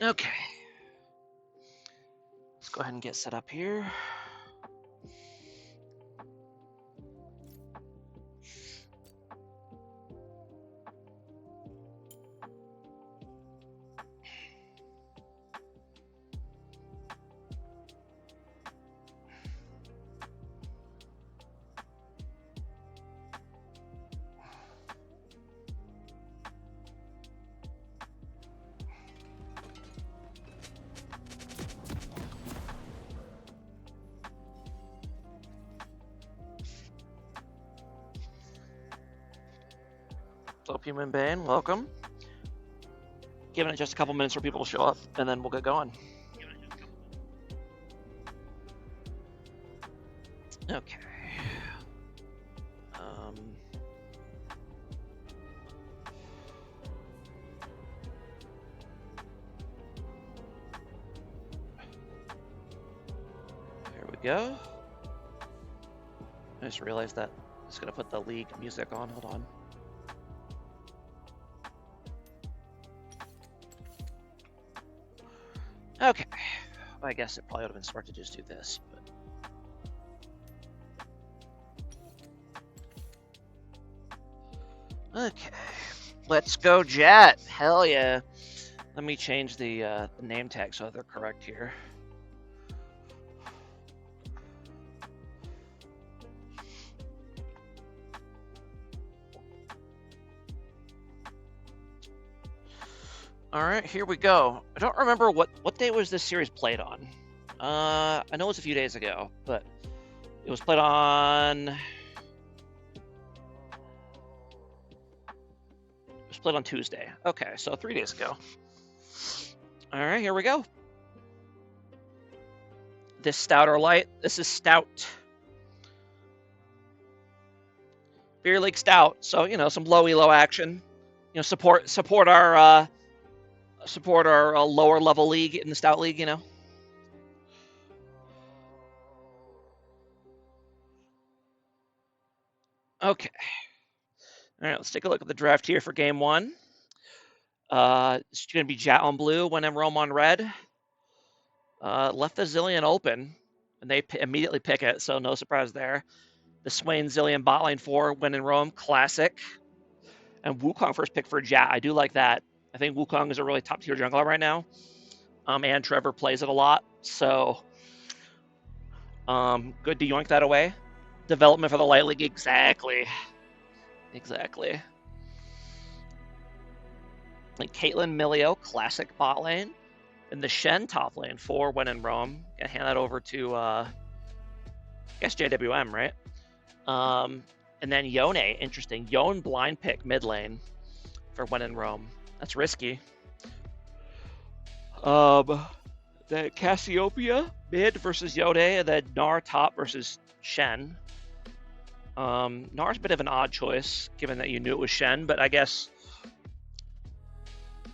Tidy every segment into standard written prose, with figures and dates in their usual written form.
Okay. Let's go ahead and get set up here. What's up, Human Bane? Welcome. Giving it just a couple minutes for people to show up, and then we'll get going. Okay. Here we go. I just realized that I'm just gonna put the league music on. Hold on. Okay. I guess it probably would have been smart to just do this, but okay. Let's go, JAT. Hell yeah. Let me change the name tag so they're correct here. All right, here we go. I don't remember what day was this series played on. I know it was a few days ago, but it was played on. It was played on Tuesday. Okay, so 3 days ago. All right, here we go. This stout or light? This is stout. Beer League stout. So you know, some low elo action. You know, support our lower level league in the stout league. You know. Okay. All right, let's take a look at the draft here for game one. It's going to be JAT on blue, When in Rome on red. Left the Zillion open, and they immediately pick it, so no surprise there. The Swain Zillion bot lane 4, When in Rome, classic. And Wukong first pick for JAT. I do like that. I think Wukong is a really top tier jungler right now. And Trevor plays it a lot, so good to yoink that away. Development for the light league, exactly. Like Caitlyn Milio, classic bot lane. And the Shen top lane for When in Rome. Gonna hand that over to, I guess JWM, right? And then Yone, interesting. Yone blind pick mid lane for When in Rome. That's risky. The Cassiopeia mid versus Yone, and then Gnar top versus Shen. Gnar's a bit of an odd choice, given that you knew it was Shen, but I guess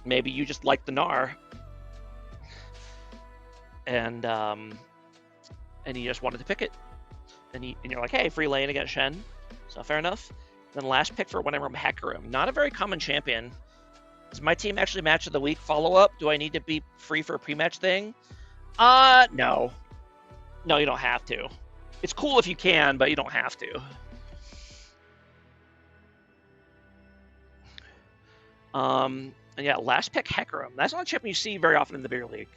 maybe you just like the Gnar. And you just wanted to pick it. And you're like, hey, free lane against Shen. So fair enough. Then last pick for When in Rome, Hecarim. Not a very common champion. Is my team actually match of the week follow-up? Do I need to be free for a pre-match thing? No. No, you don't have to. It's cool if you can, but you don't have to. And yeah, last pick, Hecarim. That's not a champion you see very often in the Beer League.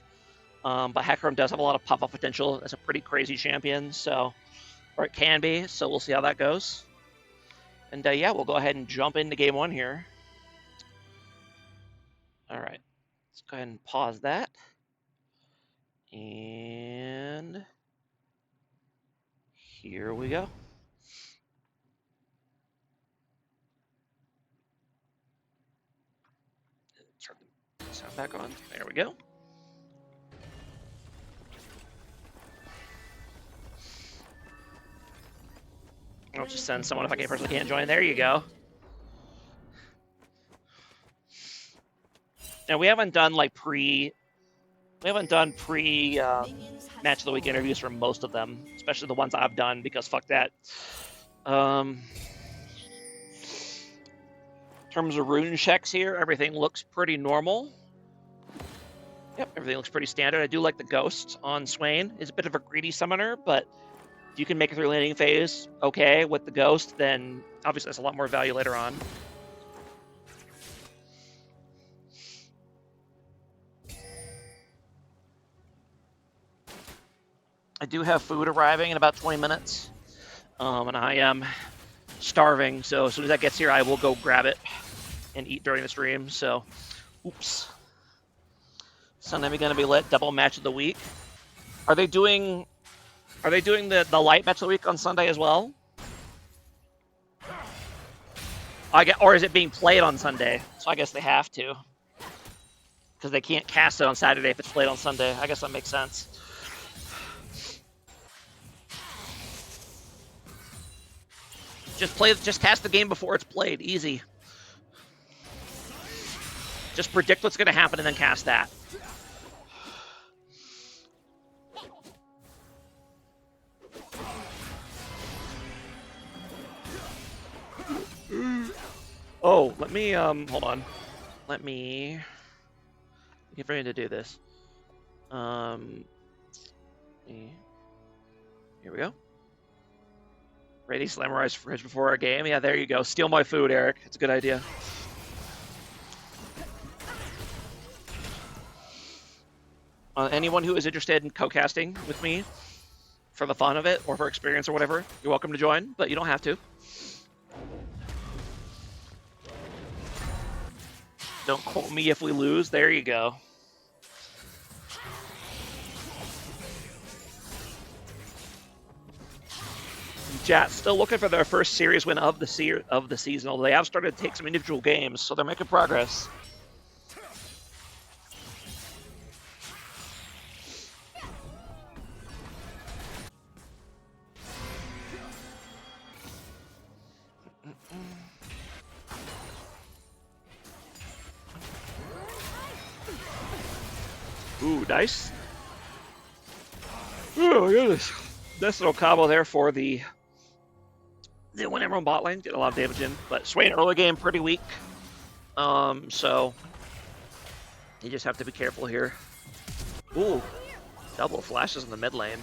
But Hecarim does have a lot of pop-up potential. That's a pretty crazy champion, so... Or it can be, so we'll see how that goes. And yeah, we'll go ahead and jump into game one here. All right, let's go ahead and pause that. And here we go. Turn the sound back on. There we go. I'll just send someone if I personally can't join. There you go. Now we haven't done like pre match of the week interviews for most of them, especially the ones I've done, because fuck that. In terms of rune checks here, everything looks pretty normal. Yep, everything looks pretty standard. I do like the Ghost on Swain. He's a bit of a greedy summoner, but if you can make it through landing phase okay with the Ghost, then obviously that's a lot more value later on. I do have food arriving in about 20 minutes, and I am starving, so as soon as that gets here, I will go grab it and eat during the stream, so oops. Sunday going to be lit, double match of the week. Are they doing the light match of the week on Sunday as well? Or is it being played on Sunday? So I guess they have to. Because they can't cast it on Saturday if it's played on Sunday. I guess that makes sense. Just cast the game before it's played. Easy. Just predict what's going to happen and then cast that. Oh, let me, hold on. Let me get ready to do this. Here we go. Ready, Slamorize fridge before our game. Yeah, there you go. Steal my food, Eric. It's a good idea. Anyone who is interested in co-casting with me for the fun of it or for experience or whatever, you're welcome to join, but you don't have to. Don't quote me if we lose. There you go. JAT still looking for their first series win of the season, although they have started to take some individual games, so they're making progress. Ooh, nice. Oh my goodness. Nice little combo there for the win everyone bot lane, get a lot of damage in, but Swain early game pretty weak. So you just have to be careful here. Ooh, double flashes in the mid lane.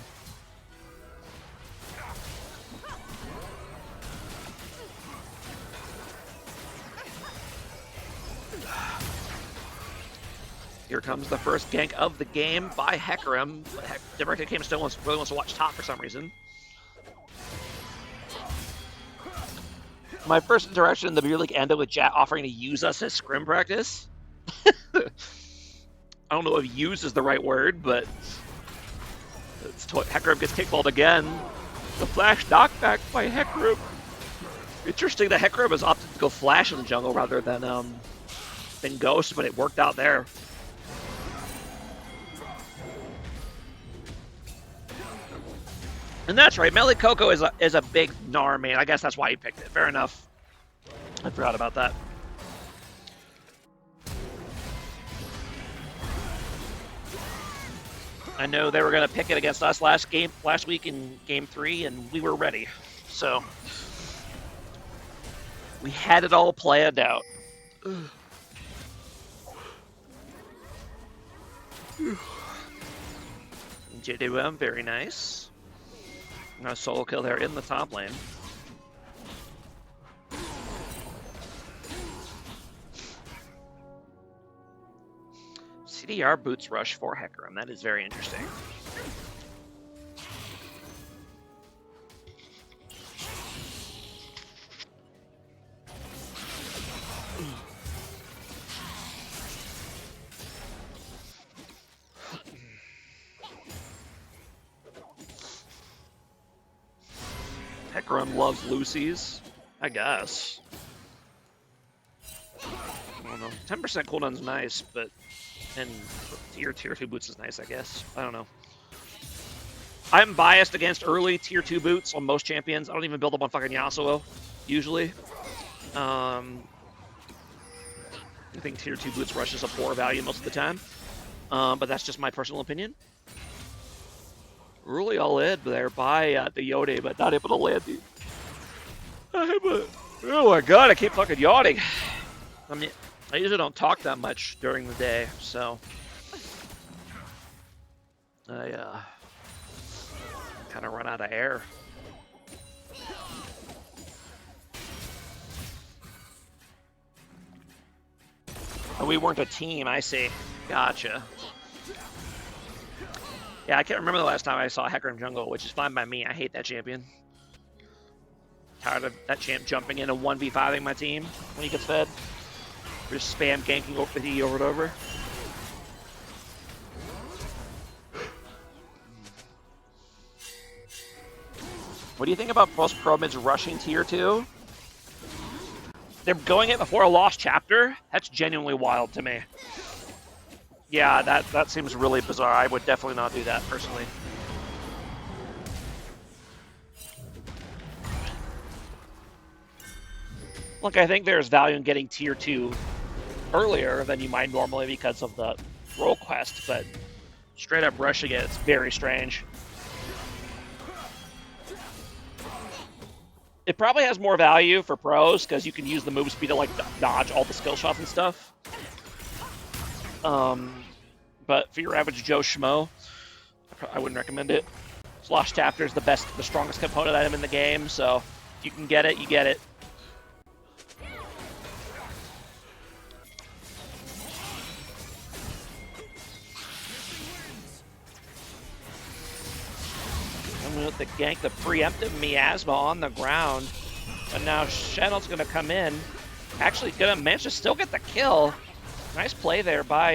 Here comes the first gank of the game by Hecarim, but Directed Cam still really wants to watch top for some reason. My first interaction in the Beer League ended with JAT offering to use us as scrim practice. I don't know if use is the right word, but Hecarim gets kickballed again. The flash knockback by Hecarim. Interesting that Hecarim has opted to go flash in the jungle rather than Ghost, but it worked out there. And that's right, Melee Coco is a big Gnar main. I guess that's why he picked it. Fair enough. I forgot about that. I know they were going to pick it against us last week in Game 3, and we were ready. So we had it all planned out. JWM, very nice. A solo kill there in the top lane. CDR boots rush for Hecarim. That is very interesting. Hecarim loves Lucy's, I guess. I don't know. 10% cooldown's nice, but and tier 2 boots is nice, I guess. I don't know. I'm biased against early tier 2 boots on most champions. I don't even build them on fucking Yasuo, usually. I think tier 2 boots rushes a poor value most of the time. But that's just my personal opinion. Really all in there by the Yone, but not able to land the... Oh my god, I keep fucking yawning. I mean, I usually don't talk that much during the day, so... I kind of run out of air. Oh, we weren't a team, I see. Gotcha. Yeah, I can't remember the last time I saw Hecarim jungle, which is fine by me. I hate that champion. Tired of that champ jumping in and 1v5ing my team when he gets fed. Just spam ganking over the E over and over. What do you think about most pro mids rushing tier 2? They're going it before a lost chapter? That's genuinely wild to me. Yeah, that seems really bizarre. I would definitely not do that, personally. Look, I think there's value in getting tier 2 earlier than you might normally because of the role quest, but straight up rushing it, it's very strange. It probably has more value for pros because you can use the move speed to like dodge all the skill shots and stuff. But for your average Joe Schmo, I wouldn't recommend it. Slosh Chapter is the strongest component item in the game, so if you can get it, you get it. And with the gank, the preemptive miasma on the ground, and now Shenel's going to come in. Actually, going to manage to still get the kill. Nice play there by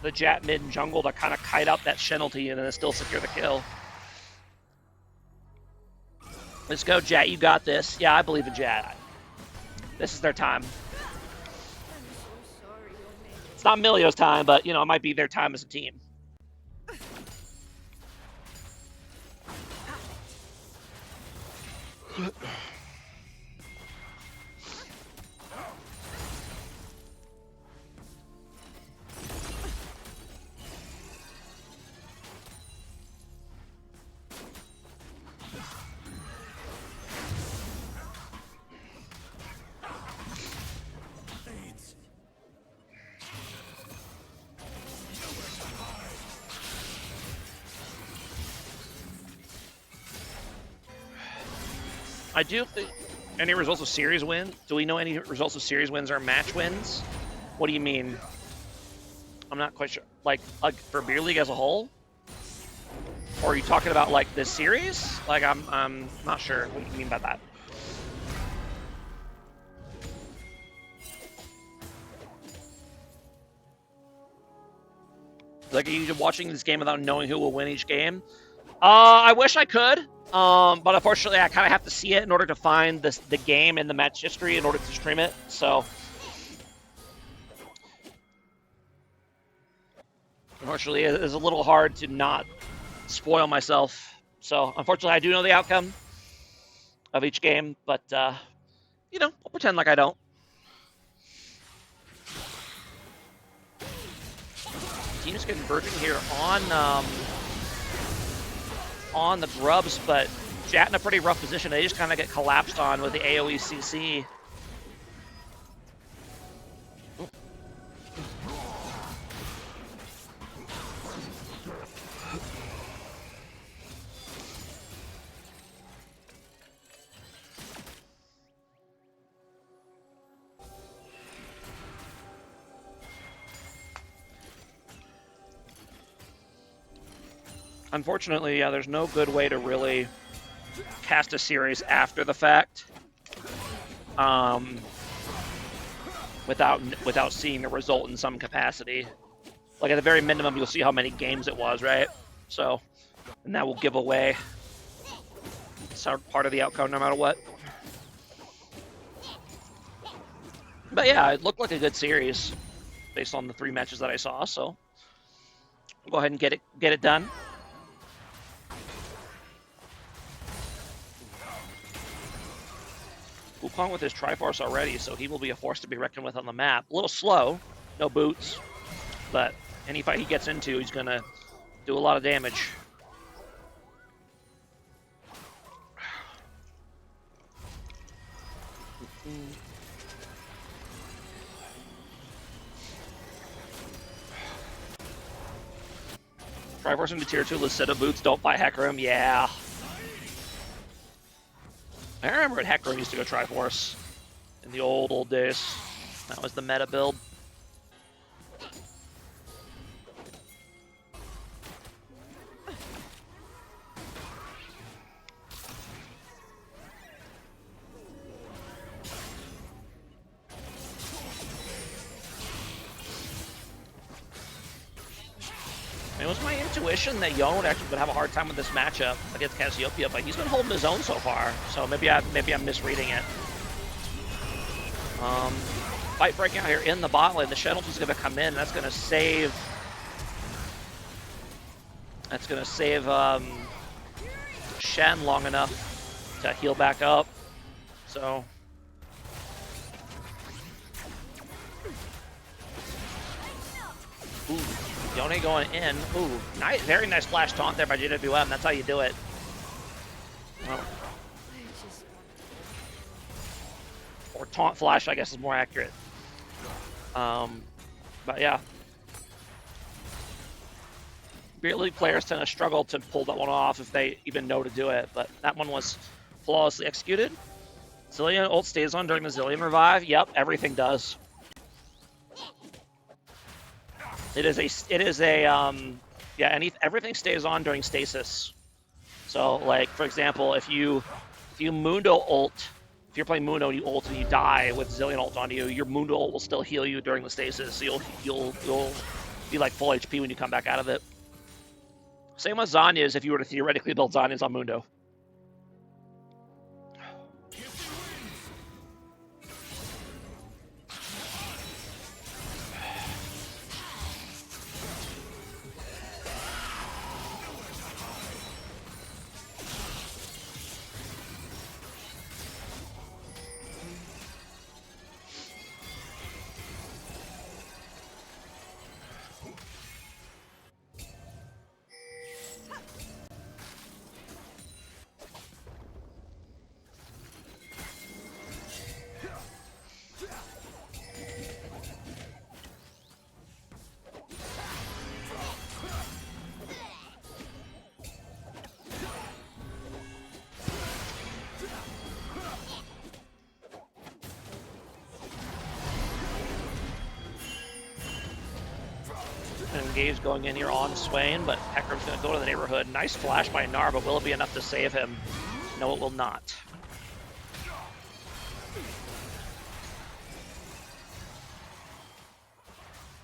the JAT mid and jungle to kind of kite out that Shenel to you and then still secure the kill. Let's go, JAT. You got this. Yeah, I believe in JAT. This is their time. It's not Milio's time, but, you know, it might be their time as a team. I do think any results of series win. Do we know any results of series wins or match wins? What do you mean? I'm not quite sure. Like for Beer League as a whole? Or are you talking about like this series? Like I'm not sure what you mean by that. Like, are you watching this game without knowing who will win each game? I wish I could. But unfortunately, I kind of have to see it in order to find the game and the match history in order to stream it. So, unfortunately, it is a little hard to not spoil myself. So, unfortunately, I do know the outcome of each game, but, you know, I'll pretend like I don't. Team's converging here on the grubs, but JAT in a pretty rough position. They just kind of get collapsed on with the AoE CC. Unfortunately, yeah, there's no good way to really cast a series after the fact, without seeing the result in some capacity. Like at the very minimum, you'll see how many games it was, right? So, and that will give away some part of the outcome, no matter what. But yeah, it looked like a good series based on the 3 matches that I saw. So, I'll go ahead and get it done. Wukong with his Triforce already, so he will be a force to be reckoned with on the map. A little slow, no boots, but any fight he gets into, he's going to do a lot of damage. Triforce into tier 2 Lucida boots, don't buy Hecarim. Yeah. I remember when Hecarim used to go Triforce in the old days. That was the meta build. It was my intuition that Yon would actually have a hard time with this matchup against Cassiopeia, but he's been holding his own so far. So maybe I'm misreading it. Fight breaking out here in the bot lane. The Shen's is going to come in. That's going to save. That's going to save Shen long enough to heal back up. So. Ooh. Yone going in. Ooh, nice, very nice flash taunt there by JWM. That's how you do it. Oh. Or taunt flash, I guess, is more accurate. But yeah. Beer League players tend to struggle to pull that one off if they even know to do it, but that one was flawlessly executed. Zilean ult stays on during the Zilean revive. Yep, everything does. Everything stays on during stasis. So, like, for example, if you Mundo ult, if you're playing Mundo and you ult and you die with Zilean ult onto you, your Mundo ult will still heal you during the stasis, so you'll be like full HP when you come back out of it. Same with Zanya's if you were to theoretically build Zanya's on Mundo. Engage going in here on Swain, but Hecarim's going to go to the neighborhood. Nice flash by Gnar, but will it be enough to save him? No, it will not.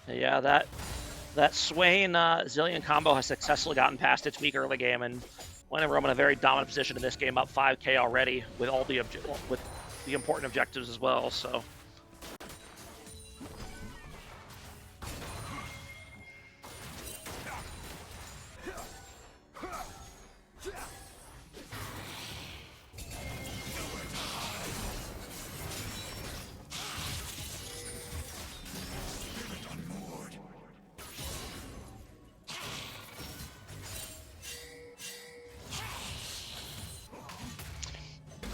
Yeah, that Swain Zilean combo has successfully gotten past its weak early game, and whenever I'm in a very dominant position in this game, up 5k already with all the important objectives as well. So.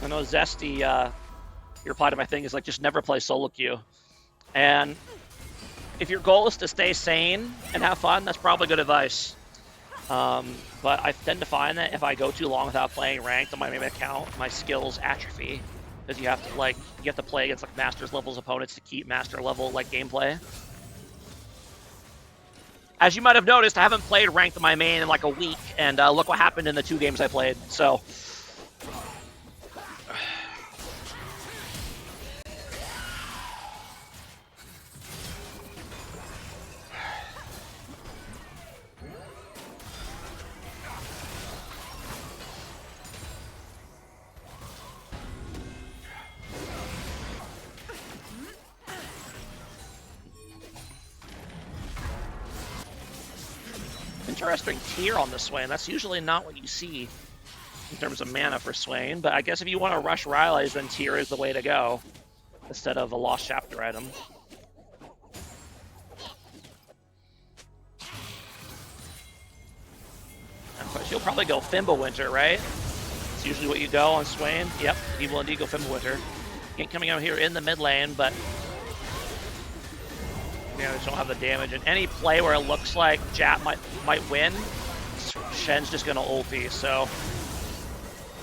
I know Zesty, your reply to my thing is like, just never play solo queue. And if your goal is to stay sane and have fun, that's probably good advice. But I tend to find that if I go too long without playing ranked on my main account, my skills atrophy. Because you have to play against like Masters levels opponents to keep Master level like gameplay. As you might have noticed, I haven't played ranked on my main in like a week, and look what happened in the 2 games I played. So. Interesting tier on the Swain. That's usually not what you see in terms of mana for Swain, but I guess if you want to rush Riley's, then tier is the way to go instead of a lost chapter item. Of course, you'll probably go Fimbulwinter, right? It's usually what you go on Swain. Yep, he will indeed go Fimbulwinter. Ain't coming out here in the mid lane, but yeah, they just don't have the damage. And any play where it looks like JAT might win, Shen's just gonna ulti, so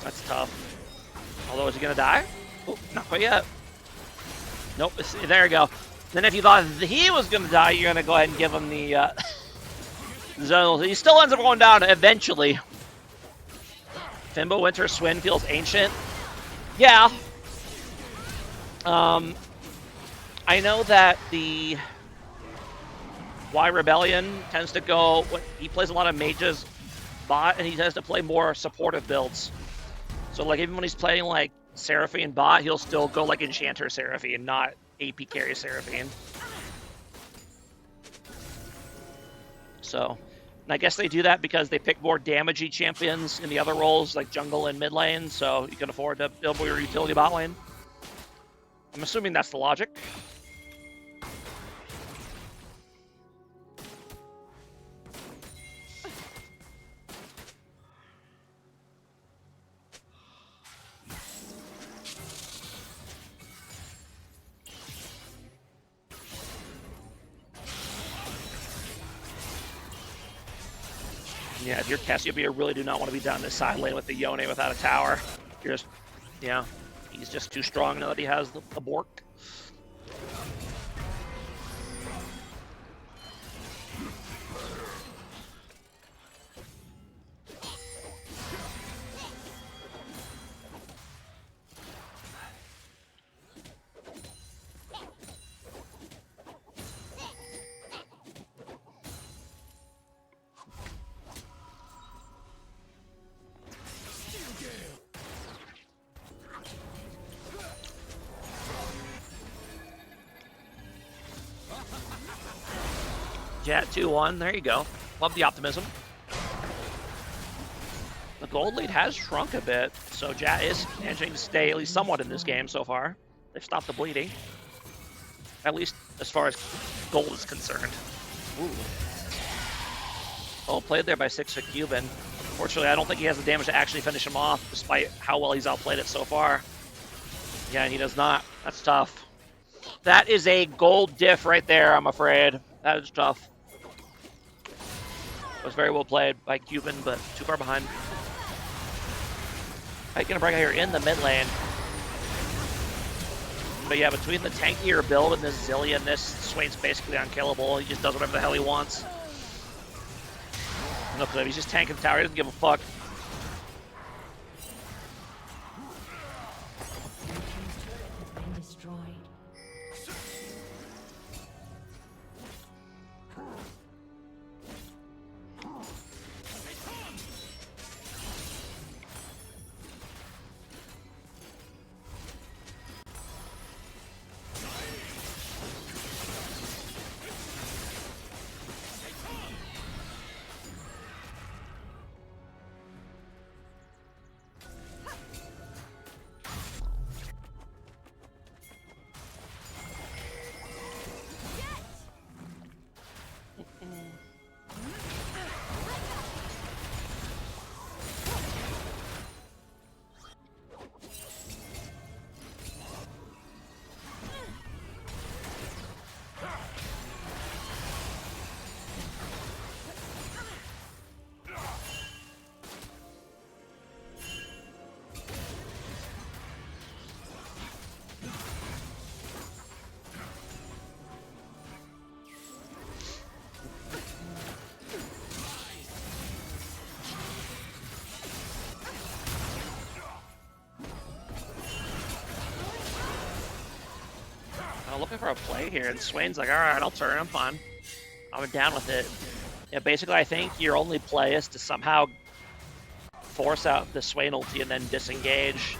that's tough. Although, is he gonna die? Oh, not quite yet. Nope, there you go. Then if you thought he was gonna die, you're gonna go ahead and give him the zonal. He still ends up going down eventually. Fimbo Winter Swin feels ancient. Yeah. I know that the WIR Rebellion tends to go, he plays a lot of mages bot, and he tends to play more supportive builds. So like even when he's playing like Seraphine bot, he'll still go like Enchanter Seraphine, not AP carry Seraphine. So, and I guess they do that because they pick more damagey champions in the other roles, like jungle and mid lane, so you can afford to build more your utility bot lane. I'm assuming that's the logic. Yeah, if you're Cassiopeia, you really do not want to be down this side lane with the Yone without a tower. You're just, yeah, he's just too strong now that he has the Bork. JAT 2-1, there you go. Love the optimism. The gold lead has shrunk a bit, so JAT is managing to stay at least somewhat in this game so far. They've stopped the bleeding. At least as far as gold is concerned. Ooh. Well played there by 6-foot Cuban. Unfortunately, I don't think he has the damage to actually finish him off, despite how well he's outplayed it so far. Yeah, he does not. That's tough. That is a gold diff right there, I'm afraid. That is tough. It was very well played by Cuban, but too far behind. Fight gonna break out here in the mid lane. But yeah, between the tankier build and this Zillion, this Swain's basically unkillable. He just does whatever the hell he wants. No clue. He's just tanking the tower. He doesn't give a fuck. Looking for a play here, and Swain's like, all right, I'll turn, I'm fine. I'm down with it. Yeah, basically, I think your only play is to somehow force out the Swain ulti and then disengage,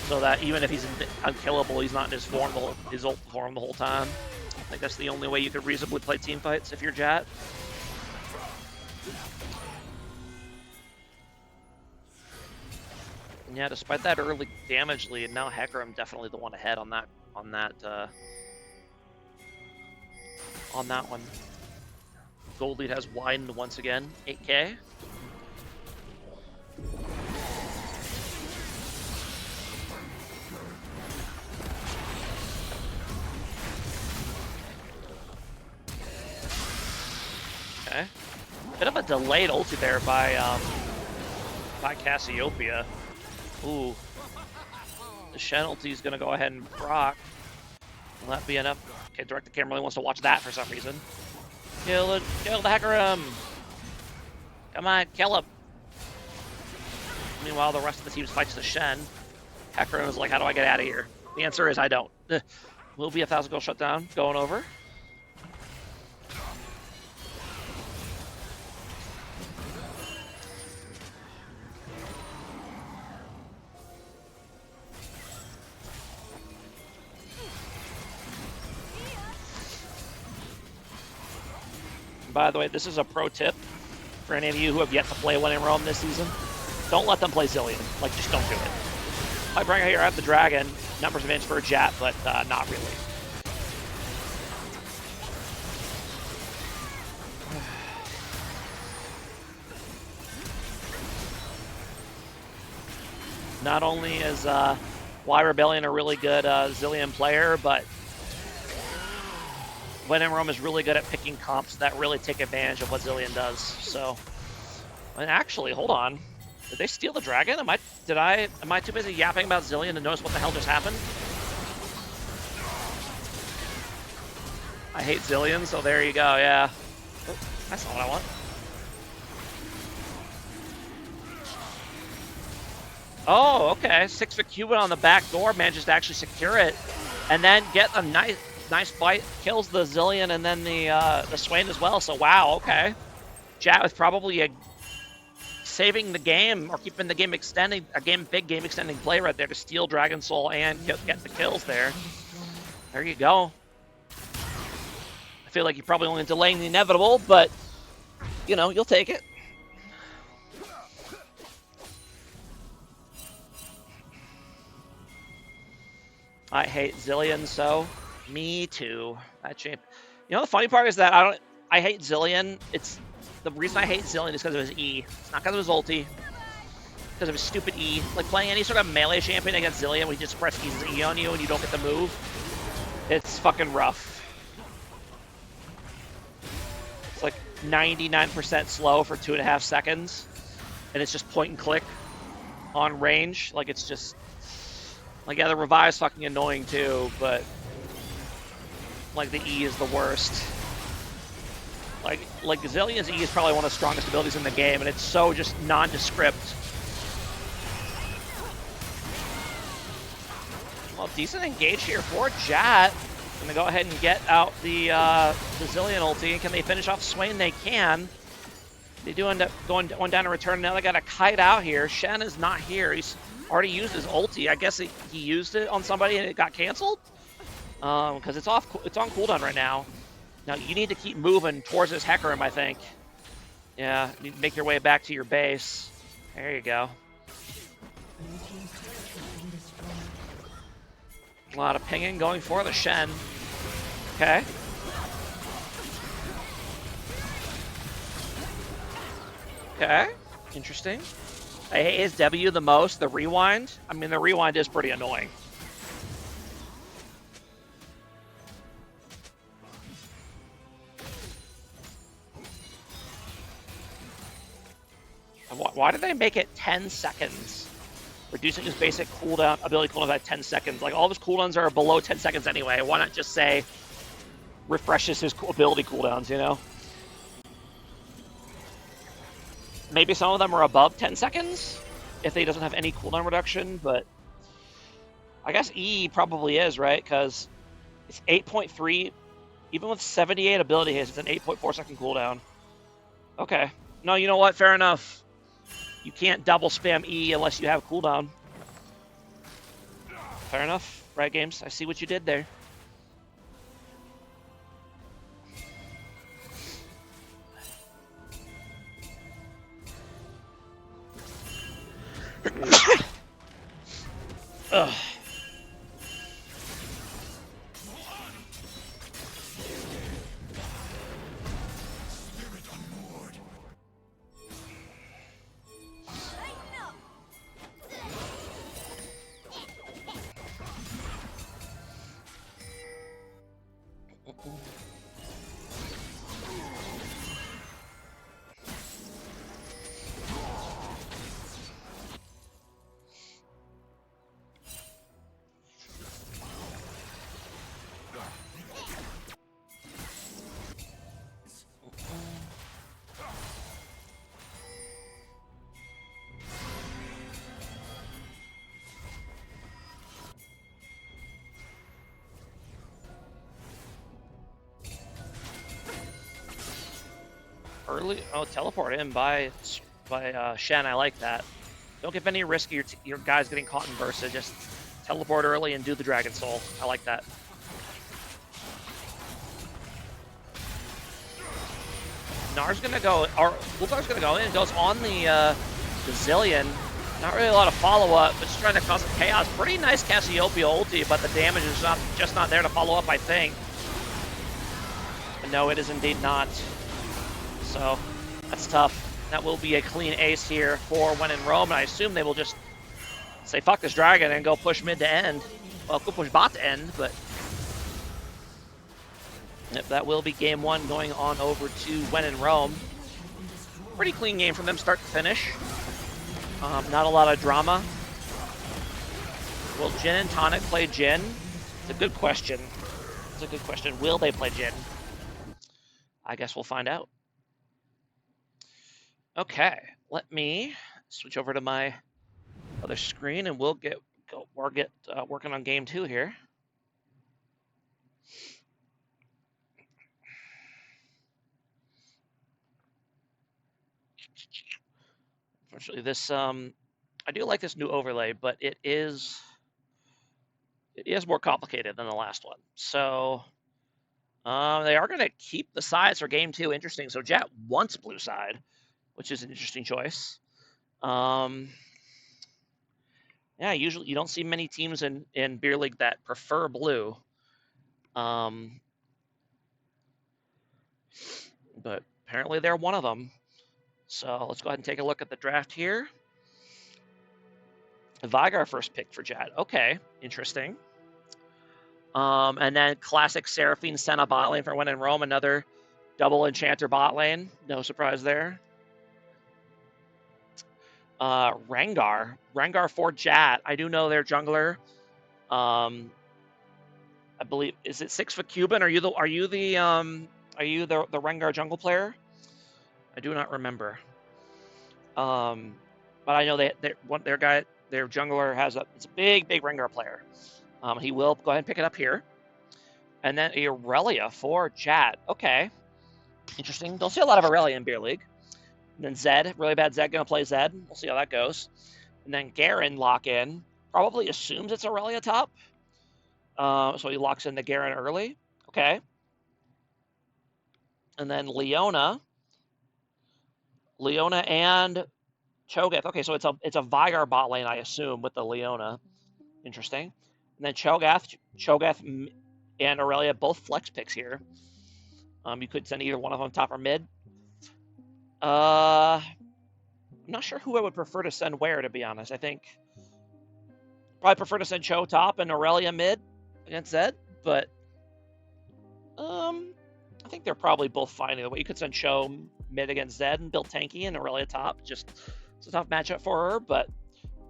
so that even if he's unkillable, he's not in his form, his ult form the whole time. I think that's the only way you could reasonably play team fights if you're JAT. And yeah, despite that early damage lead, now Hecarim definitely the one ahead on that one. Gold lead has widened once again, 8K. Okay. Bit of a delayed ulti there by Cassiopeia. Ooh. The Shen ulti is going to go ahead and proc. Will that be enough? Okay, Direct the Camera really wants to watch that for some reason. Kill it. Kill the Hecarim. Come on, kill him. Meanwhile, the rest of the team fights the Shen. Hecarim is like, how do I get out of here? The answer is I don't. Will be a 1,000 goal shutdown going over. By the way, this is a pro tip for any of you who have yet to play When in Rome this season. Don't let them play Zilean. Like, just don't do it. I bring here, I have the Dragon. Numbers advantage for a JAT, but not really. Not only is WIR Rebellion a really good Zilean player, but When in Rome is really good at picking comps that really take advantage of what Zilean does. So, and actually, hold on. Did they steal the dragon? Am I too busy yapping about Zilean to notice what the hell just happened? I hate Zilean, so there you go, yeah. Oh, that's not what I want. Oh, okay. 6-foot Cupid on the back door manages to actually secure it, and then get a nice fight, kills the Zilean and then the Swain as well. So wow, okay. JAT was probably saving the game or keeping the game extending, big game extending play right there to steal Dragon Soul and get the kills there. There you go. I feel like you're probably only delaying the inevitable, but you know, you'll take it. I hate Zilean, so me too. That champ. You know, the funny part is that I hate Zilean. It's the reason I hate Zilean is because of his E. It's not because of his ulti. Because of his stupid E. Like playing any sort of melee champion against Zilean, we just press his E on you and you don't get the move. It's fucking rough. It's like 99% slow for 2.5 seconds, and it's just point and click on range. Like it's just. Like, yeah, the revive's fucking annoying too, but like the E is the worst. Like Zilean's E is probably one of the strongest abilities in the game, and it's so just nondescript. Well, decent engage here for JAT. Gonna go ahead and get out the Zilean ulti. Can they finish off Swain? They can. They do end up going down to return. Now they got a kite out here. Shen is not here. He's already used his ulti. I guess he used it on somebody and it got canceled. Because it's on cooldown right now. Now you need to keep moving towards this Hecarim, I think. Yeah, you need to make your way back to your base. There you go. A lot of pinging going for the Shen. Okay. Okay, interesting. I hate his W the most, the rewind. I mean, the rewind is pretty annoying. Why did they make it 10 seconds? Reducing his basic cooldown, ability cooldown by 10 seconds. Like, all of his cooldowns are below 10 seconds anyway. Why not just say refreshes his ability cooldowns, you know? Maybe some of them are above 10 seconds if he doesn't have any cooldown reduction, but I guess E probably is, right? Because it's 8.3. Even with 78 ability hits, it's an 8.4 second cooldown. Okay. No, you know what? Fair enough. You can't double spam E unless you have cooldown. Fair enough. Right, games? I see what you did there. Ugh. early. Oh, teleport in by Shen. I like that. Don't give any risk of your guys getting caught in Bursa. Just teleport early and do the Dragon Soul. I like that. Nar's gonna go, or Lukar's gonna go in. It goes on the Zillion. Not really a lot of follow-up, but just trying to cause some chaos. Pretty nice Cassiopeia ulti, but the damage is just not there to follow up, I think. But no, it is indeed not. So that's tough. That will be a clean ace here for when in Rome, and I assume they will just say fuck this dragon and go push mid to end. Well, go push bot to end, but yep, that will be game one going on over to when in Rome. Pretty clean game from them start to finish. Not a lot of drama. Will Jhin and Tonic play Jhin? It's a good question. It's a good question. Will they play Jhin? I guess we'll find out. Okay, let me switch over to my other screen and we'll get working on game two here. Unfortunately, this I do like this new overlay, but it is more complicated than the last one. So they are going to keep the sides for game two. Interesting. So JAT wants blue side, which is an interesting choice. Yeah, usually you don't see many teams in Beer League that prefer blue. But apparently they're one of them. So let's go ahead and take a look at the draft here. Vigar first pick for JAT. Okay, interesting. And then classic Seraphine Senna bot lane for when in Rome. Another double Enchanter bot lane. No surprise there. Rengar for JAT. I do know their jungler. I believe, is it 6 for Cuban? Are you the Rengar jungle player? I do not remember. But I know their jungler it's a big Rengar player. He will go ahead and pick it up here. And then Aurelia for JAT. Okay. Interesting. Don't see a lot of Aurelia in Beer League. And then Zed, really bad Zed, gonna play Zed. We'll see how that goes. And then Garen lock in. Probably assumes it's Aurelia top. So he locks in the Garen early. Okay. And then Leona and Cho'Gath. Okay, so it's a Vigar bot lane, I assume, with the Leona. Interesting. And then Cho'Gath and Aurelia, both flex picks here. You could send either one of them top or mid. I'm not sure who I would prefer to send where, to be honest. I think probably prefer to send Cho top and Aurelia mid against Zed, but I think they're probably both fine either way. You could send Cho mid against Zed and build tanky, and Aurelia top. Just it's a tough matchup for her, but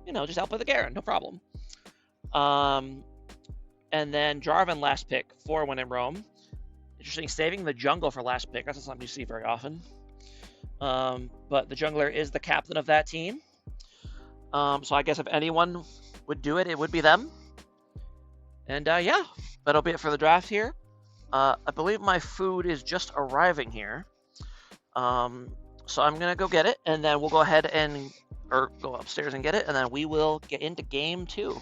just help with the Garen, no problem. And then Jarvan last pick for when in Rome. Interesting, saving the jungle for last pick. That's not something you see very often. But the jungler is the captain of that team. So I guess if anyone would do it, it would be them. And yeah, that'll be it for the draft here. I believe my food is just arriving here. So I'm gonna go get it, and then we'll go ahead or go upstairs and get it, and then we will get into game two.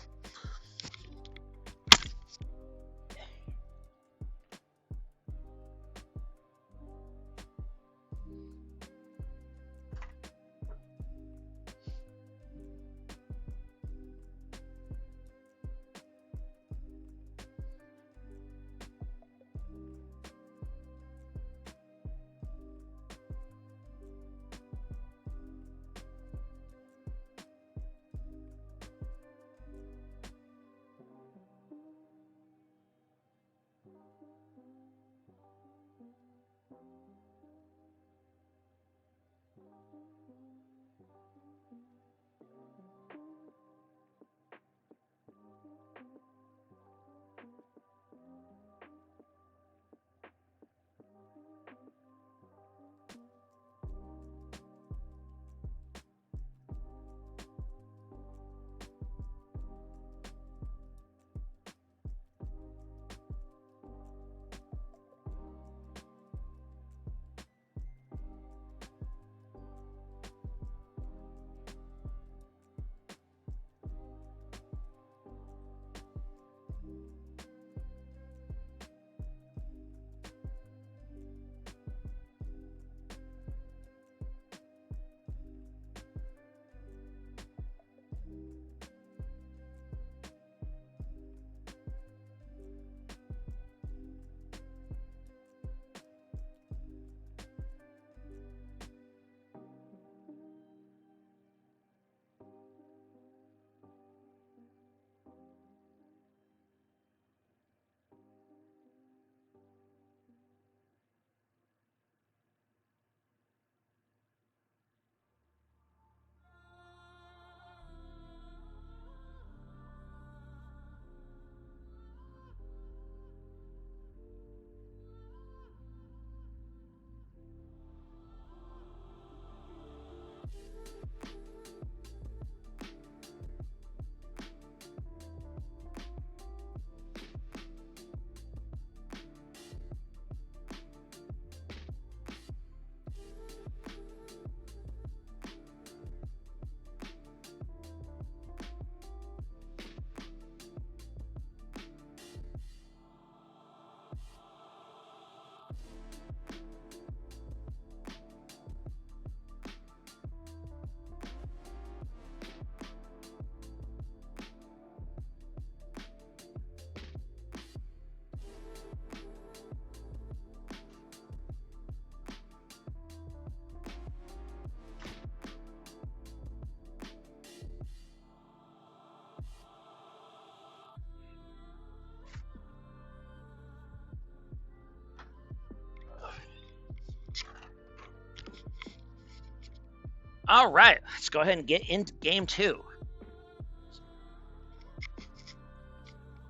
All right, let's go ahead and get into game 2.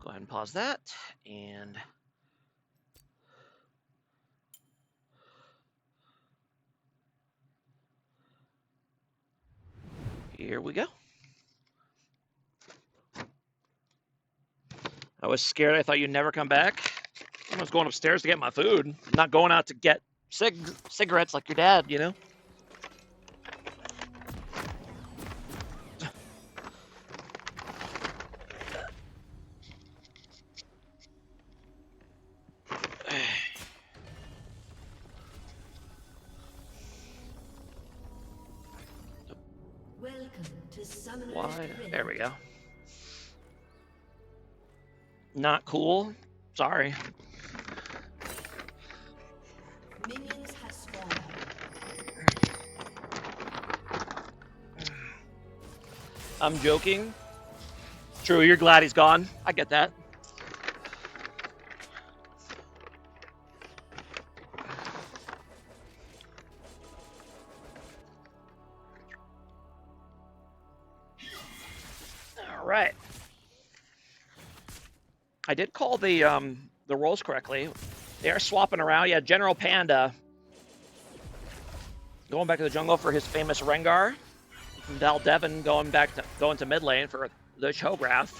Go ahead and pause that, and here we go. I was scared. I thought you'd never come back. I was going upstairs to get my food. I'm not going out to get cigarettes like your dad, you know? Why? There we go. Not cool. Sorry. Minions have spawned. I'm joking. True, you're glad he's gone. I get that. All right. I did call the roles correctly. They are swapping around. Yeah, General Panda going back to the jungle for his famous Rengar. Val Devin going to mid lane for the Cho'Gath.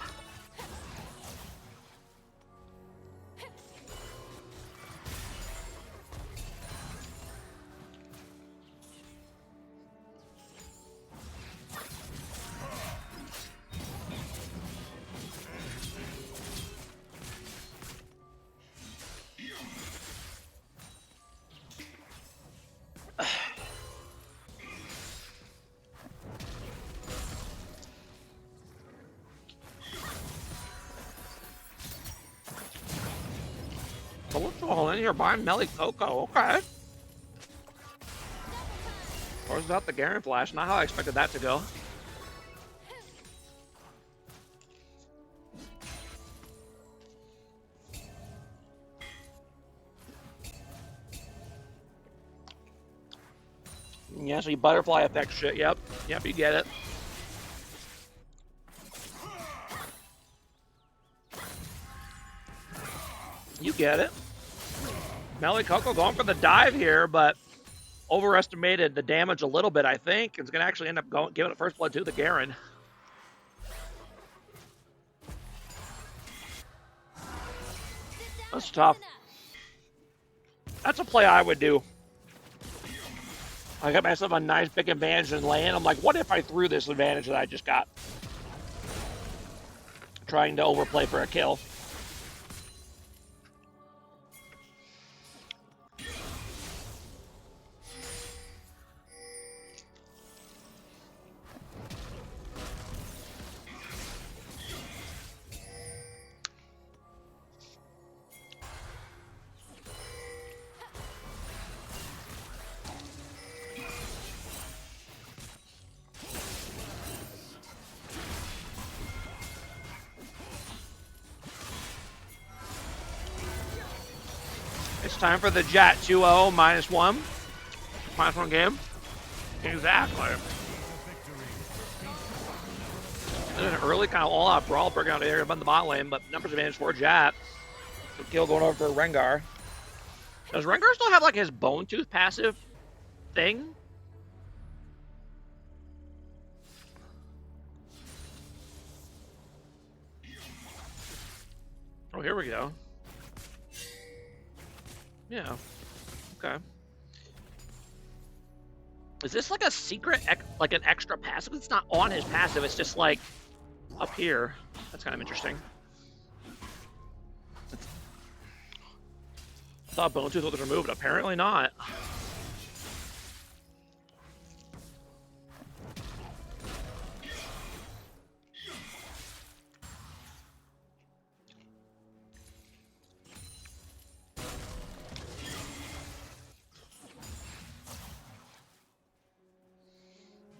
Oh, in here buying Melly Coco. Okay. Forces out the Garen Flash. Not how I expected that to go. Yeah, so you butterfly effect shit. Yep. Yep, you get it. You get it. Melly Coco going for the dive here, but overestimated the damage a little bit, I think. It's going to actually end up giving it first blood to the Garen. That's tough. That's a play I would do. I got myself a nice big advantage in lane. I'm like, what if I threw this advantage that I just got? Trying to overplay for a kill. It's time for the JAT 2-0 -1. -1 game. Exactly. And an early kind of all-out brawl breaking out the area above the bot lane, but numbers advantage for JAT. So kill going over for Rengar. Does Rengar still have like his Bone Tooth passive thing? Oh, here we go. Yeah. Okay. Is this like a secret, like an extra passive? It's not on his passive. It's just like up here. That's kind of interesting. I thought Bone Tooth was removed. Apparently not.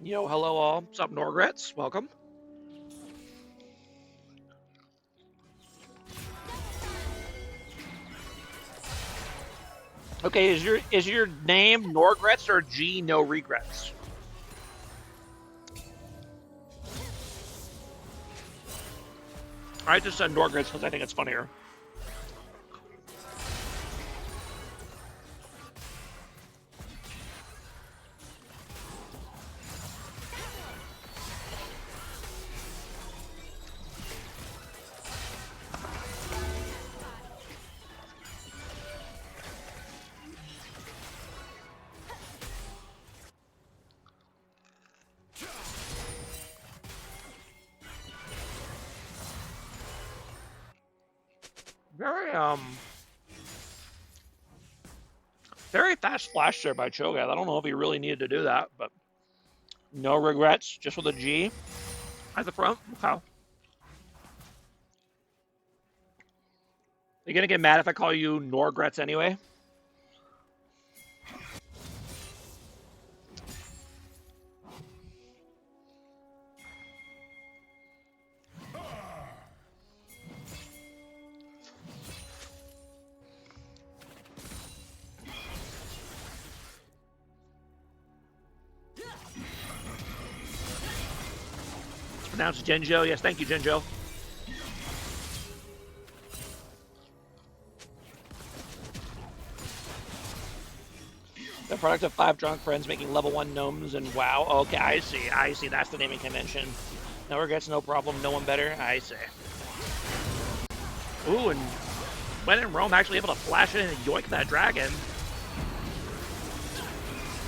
Yo, hello all. What's up, Norgrets? Welcome. Okay, is your name Norgrets or G No Regrets? I just said Norgrits because I think it's funnier. Very fast flash there by Cho'Gath. I don't know if he really needed to do that, but no regrets, just with a G at the front. Okay. You gonna get mad if I call you Norgrets anyway? It's pronounced Genjo. Yes, thank you, Genjo. The product of 5 drunk friends making level 1 gnomes and WoW. Okay, I see. I see. That's the naming convention. No regrets, no problem. No one better. I see. Ooh, and when in Rome, actually able to flash in and yoink that dragon.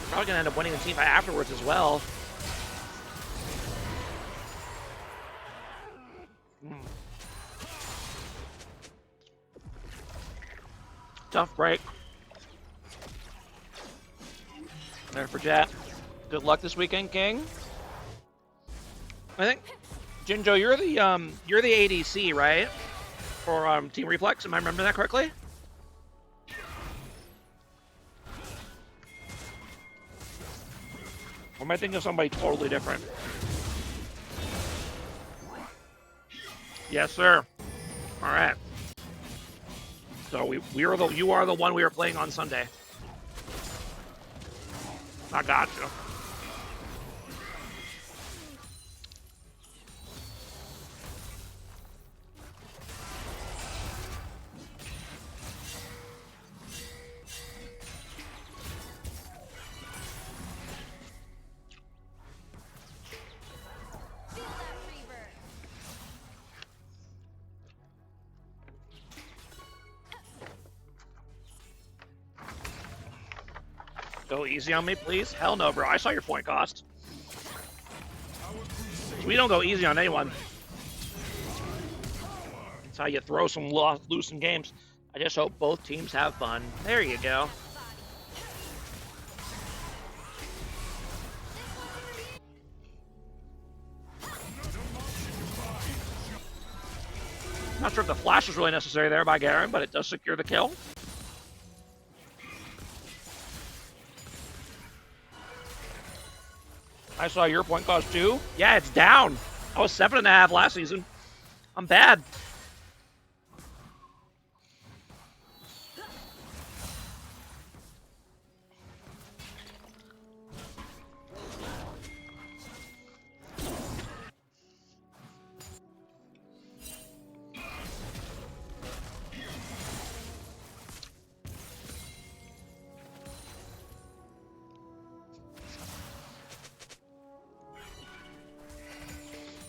Probably gonna end up winning the team fight afterwards as well. Tough break. There for JAT. Good luck this weekend, King. I think, Jinjo, you're the ADC, right? For Team Reflex. Am I remembering that correctly? Or am I thinking of somebody totally different? Yes, sir. All right. So you are the one we are playing on Sunday. I got you. Go easy on me, please. Hell no, bro. I saw your point cost. We don't go easy on anyone. That's how you throw some loose in games. I just hope both teams have fun. There you go. Not sure if the flash is really necessary there by Garen, but it does secure the kill. I saw your point cost too. Yeah, it's down. I was 7.5 last season. I'm bad.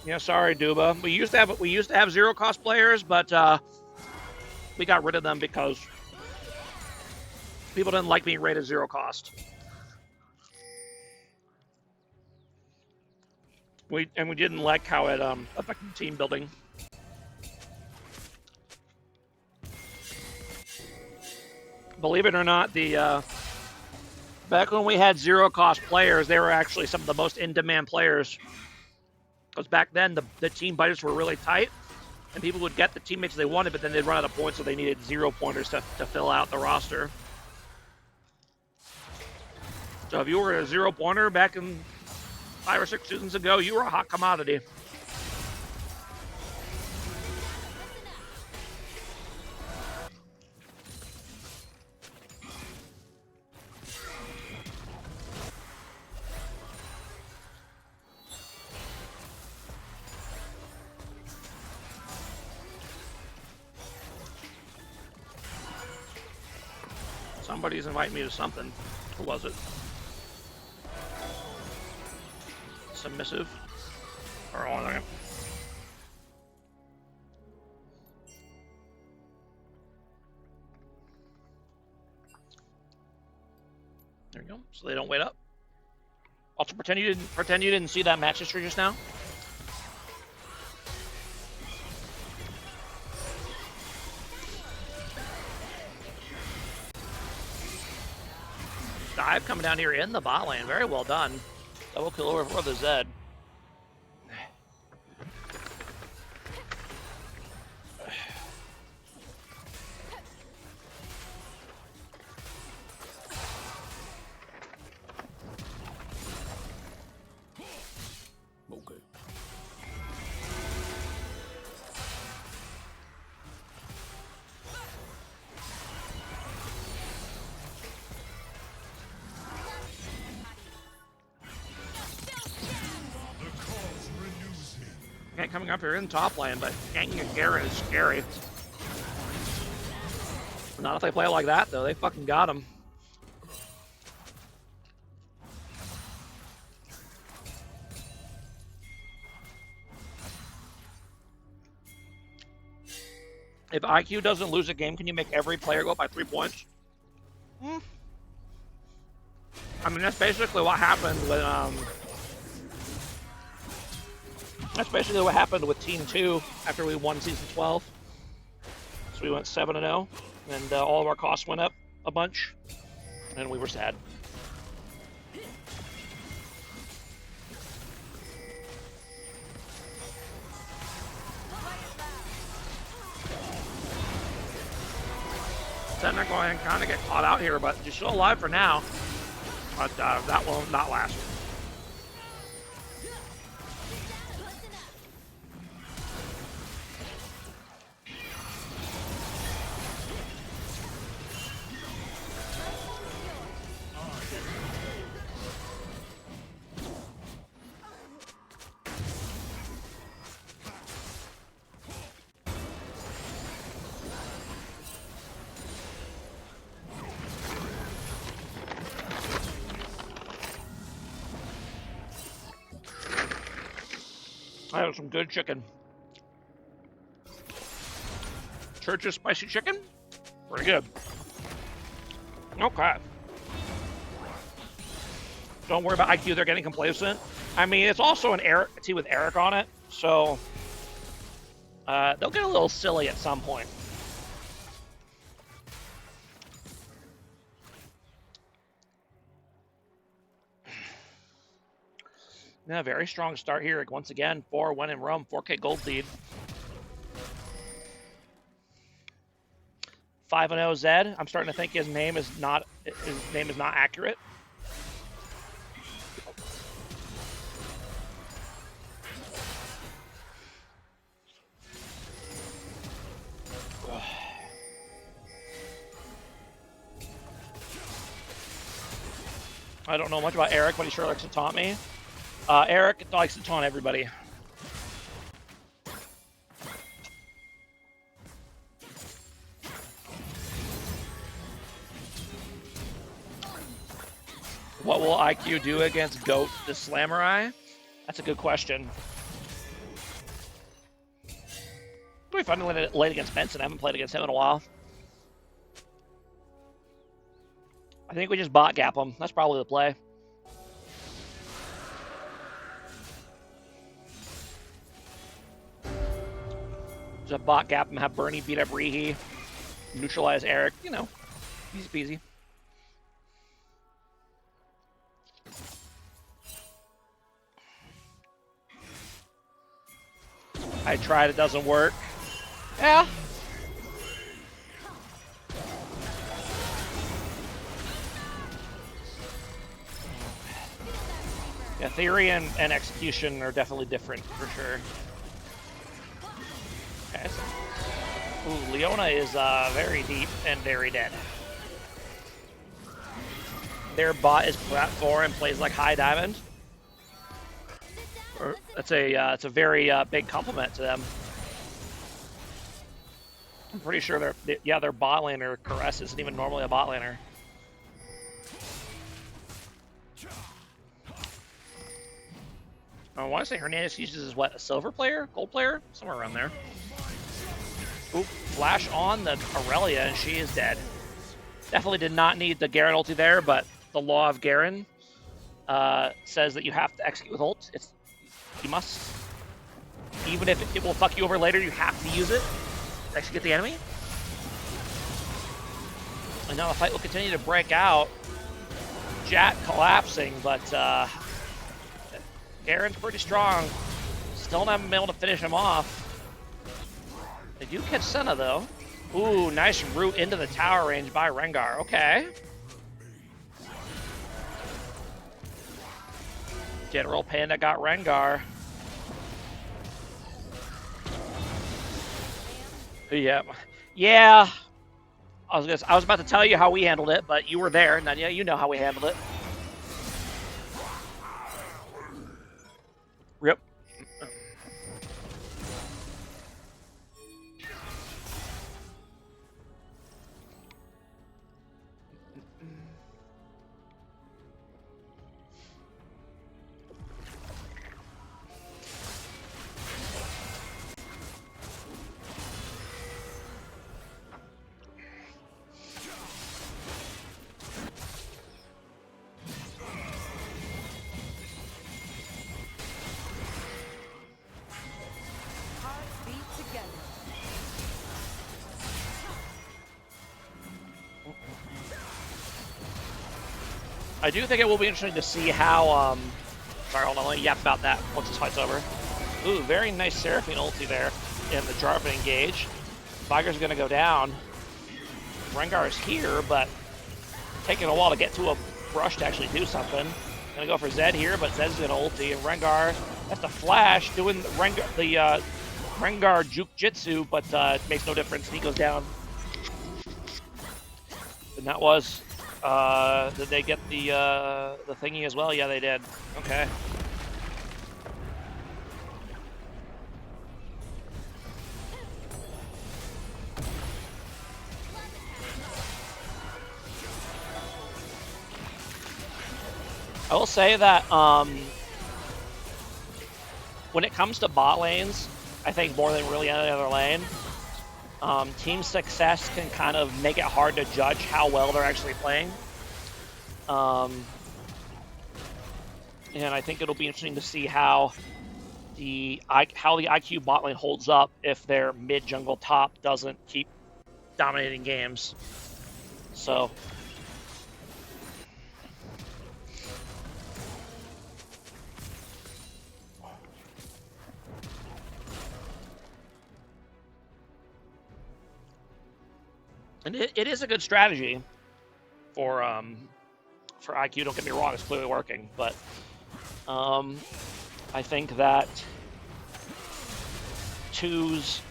Yeah, sorry, Duba. We used to have zero cost players, but we got rid of them because people didn't like being rated zero cost. We didn't like how it affected team building. Believe it or not, the back when we had zero cost players, they were actually some of the most in-demand players. Because back then, the team budgets were really tight, and people would get the teammates they wanted, but then they'd run out of points, so they needed 0 pointers to fill out the roster. So if you were a 0 pointer back in 5 or 6 seasons ago, you were a hot commodity. Somebody's inviting me to something. Who was it? Submissive? Or on there. There you go. So they don't wait up. Also, pretend you didn't see that match history just now. Dive coming down here in the bot lane. Very well done. Double kill over for the Zed. Okay. Okay, coming up here in top lane, but ganking a Garen is scary. Not if they play like that, though. They fucking got him. If IQ doesn't lose a game, can you make every player go up by 3 points? I mean, that's basically what happened with That's basically what happened with Team 2 after we won Season 12. So we went 7-0, and all of our costs went up a bunch, and we were sad. Then they're going to kind of get caught out here, but you're still alive for now. But that will not last. I have some good chicken. Church's spicy chicken? Pretty good. Okay. Don't worry about IQ, they're getting complacent. I mean, it's also an Eric team with Eric on it, so they'll get a little silly at some point. Yeah, very strong start here. Once again, 4-1 in Rome, 4K gold lead. 5-0 Zed. I'm starting to think his name is not accurate. I don't know much about Eric, but he sure likes to taunt me. Eric likes to taunt everybody. What will IQ do against Goat the Slamurai? That's a good question. It'll be fun to late against Benson. I haven't played against him in a while. I think we just bot gap him. That's probably the play. Just bot gap him, have Bernie beat up Rihi, neutralize Eric. You know, easy peasy. I tried, it doesn't work. Yeah. Yeah, theory and execution are definitely different for sure. Okay. Ooh, Leona is very deep and very dead. Their bot is plat 4 and plays like high diamond. It's a very big compliment to them. I'm pretty sure their bot laner Caress isn't even normally a bot laner. I want to say Hernandez uses what, a silver player, gold player, somewhere around there. Oop! Flash on the Aurelia, and she is dead. Definitely did not need the Garen ulti there, but the law of Garen says that you have to execute with ult. You must. Even if it will fuck you over later, you have to use it to execute the enemy. And now the fight will continue to break out. JAT collapsing, but Garen's pretty strong. Still haven't been able to finish him off. They do catch Senna, though. Ooh, nice route into the tower range by Rengar. Okay. General Panda got Rengar. Yeah. Yeah. I was about to tell you how we handled it, but you were there. Now, yeah, you know how we handled it. Rip. I do think it will be interesting to see how, sorry, hold on, let me yap about that once this fight's over. Ooh, very nice Seraphine ulti there in the Jarvan engage. Viger's gonna go down. Rengar's here, but taking a while to get to a brush to actually do something. Gonna go for Zed here, but Zed's gonna ulti, and Rengar has to flash, doing the Rengar juke jitsu, but it makes no difference, and he goes down. And that was, did they get the thingy as well? Yeah, they did. Okay. I will say that when it comes to bot lanes, I think more than really any other lane, team success can kind of make it hard to judge how well they're actually playing. And I think it'll be interesting to see how the IQ bot lane holds up if their mid jungle top doesn't keep dominating games. So. And it is a good strategy for IQ. Don't get me wrong; it's clearly working. But I think that 2's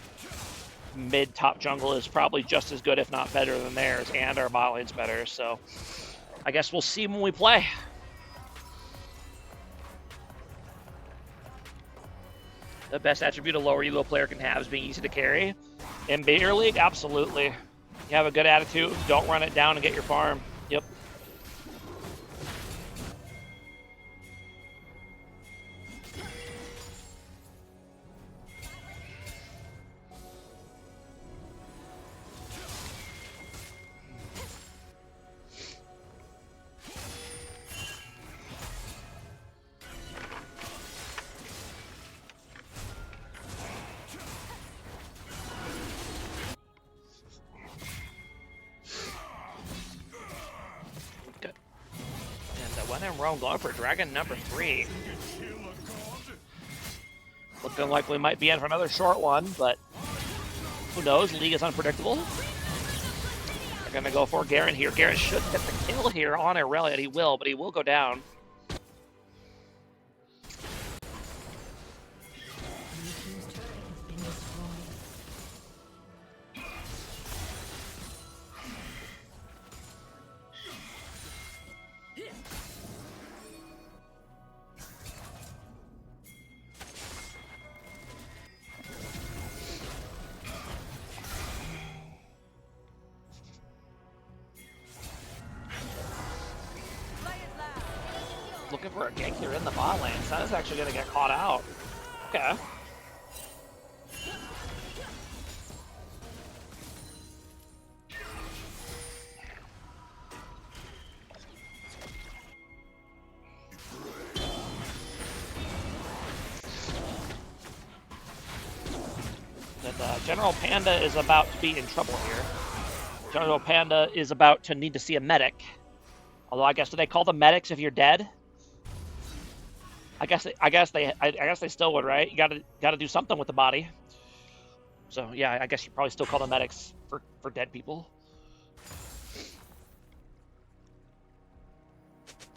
mid-top jungle is probably just as good, if not better, than theirs, and our bot lane's better. So I guess we'll see when we play. The best attribute a lower elo player can have is being easy to carry. In Bigger League, absolutely. You have a good attitude, don't run it down and get your farm. Yep. When in Rome, going for Dragon number 3. Looking like we might be in for another short one, but who knows? League is unpredictable. They're going to go for Garen here. Garen should get the kill here on Aurelia, and he will, but he will go down. looking for a gank here in the bot lane. Senna's actually going to get caught out. Okay. And General Panda is about to be in trouble here. General Panda is about to need to see a medic. Although I guess, do they call them medics if you're dead? I guess they still would, right? You gotta do something with the body. So yeah, I guess you probably still call them medics for dead people.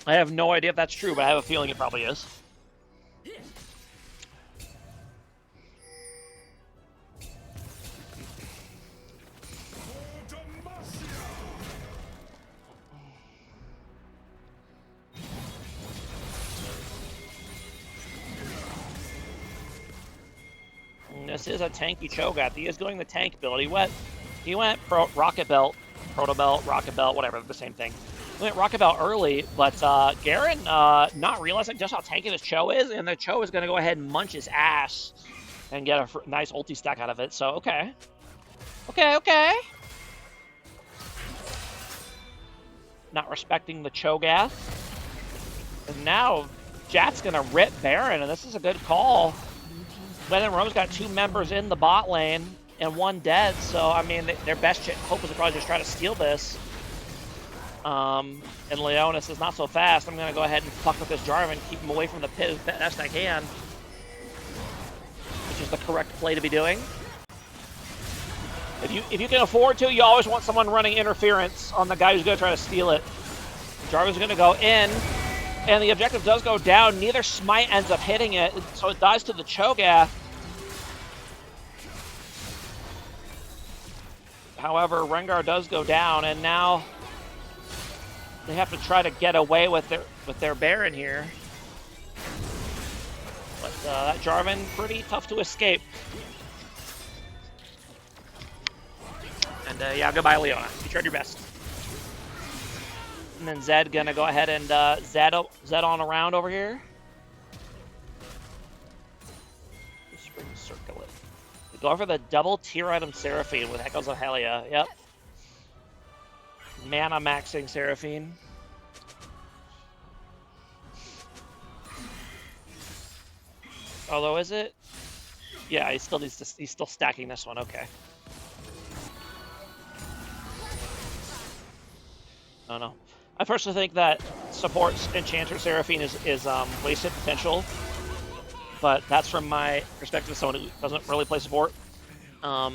I have no idea if that's true, but I have a feeling it probably is. This is a tanky Cho'Gath. He is doing the tank build. He went Rocket Belt, Proto Belt, Rocket Belt, whatever, the same thing. He went Rocket Belt early, but Garen not realizing just how tanky this Cho is, and the Cho is going to go ahead and munch his ass and get a nice ulti stack out of it. So, okay. Okay. Not respecting the Cho'Gath. And now JAT's going to rip Baron, and this is a good call. But then Rome's got 2 members in the bot lane and 1 dead, so I mean their best hope is to probably just try to steal this. And Leonis is not so fast. I'm gonna go ahead and fuck with this Jarvan, keep him away from the pit as best I can, which is the correct play to be doing. If you can afford to, you always want someone running interference on the guy who's gonna try to steal it. Jarvan's gonna go in. And the objective does go down. Neither smite ends up hitting it, so it dies to the Cho'Gath. However, Rengar does go down, and now they have to try to get away with their Baron here. But that Jarvan, pretty tough to escape. And yeah, goodbye, Leona. You tried your best. And then Zed gonna go ahead and Zed on around over here. Spring Circlet. We go for the double tier item Seraphine with Echoes of Helia. Yep. Mana maxing Seraphine. Although, is it? Yeah, he's still stacking this one. Okay. I don't know. I personally think that support Enchanter Seraphine is wasted potential, but that's from my perspective as someone who doesn't really play support. So, I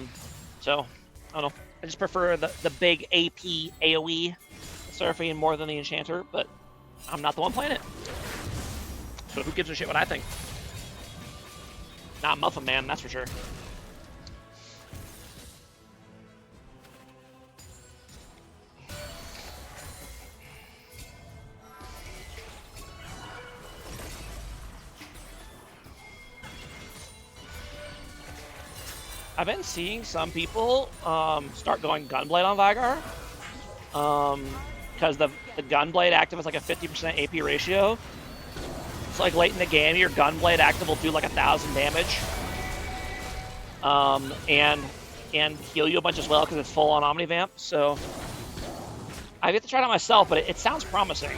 don't know. I just prefer the big AP AoE Seraphine more than the Enchanter, but I'm not the one playing it. So who gives a shit what I think? Not Muffin Man, that's for sure. I've been seeing some people start going Gunblade on Vigar, because the Gunblade active is like a 50% AP ratio. It's like late in the game, your Gunblade active will do like 1,000 damage, and heal you a bunch as well because it's full on Omnivamp. So I get to try it out myself, but it sounds promising.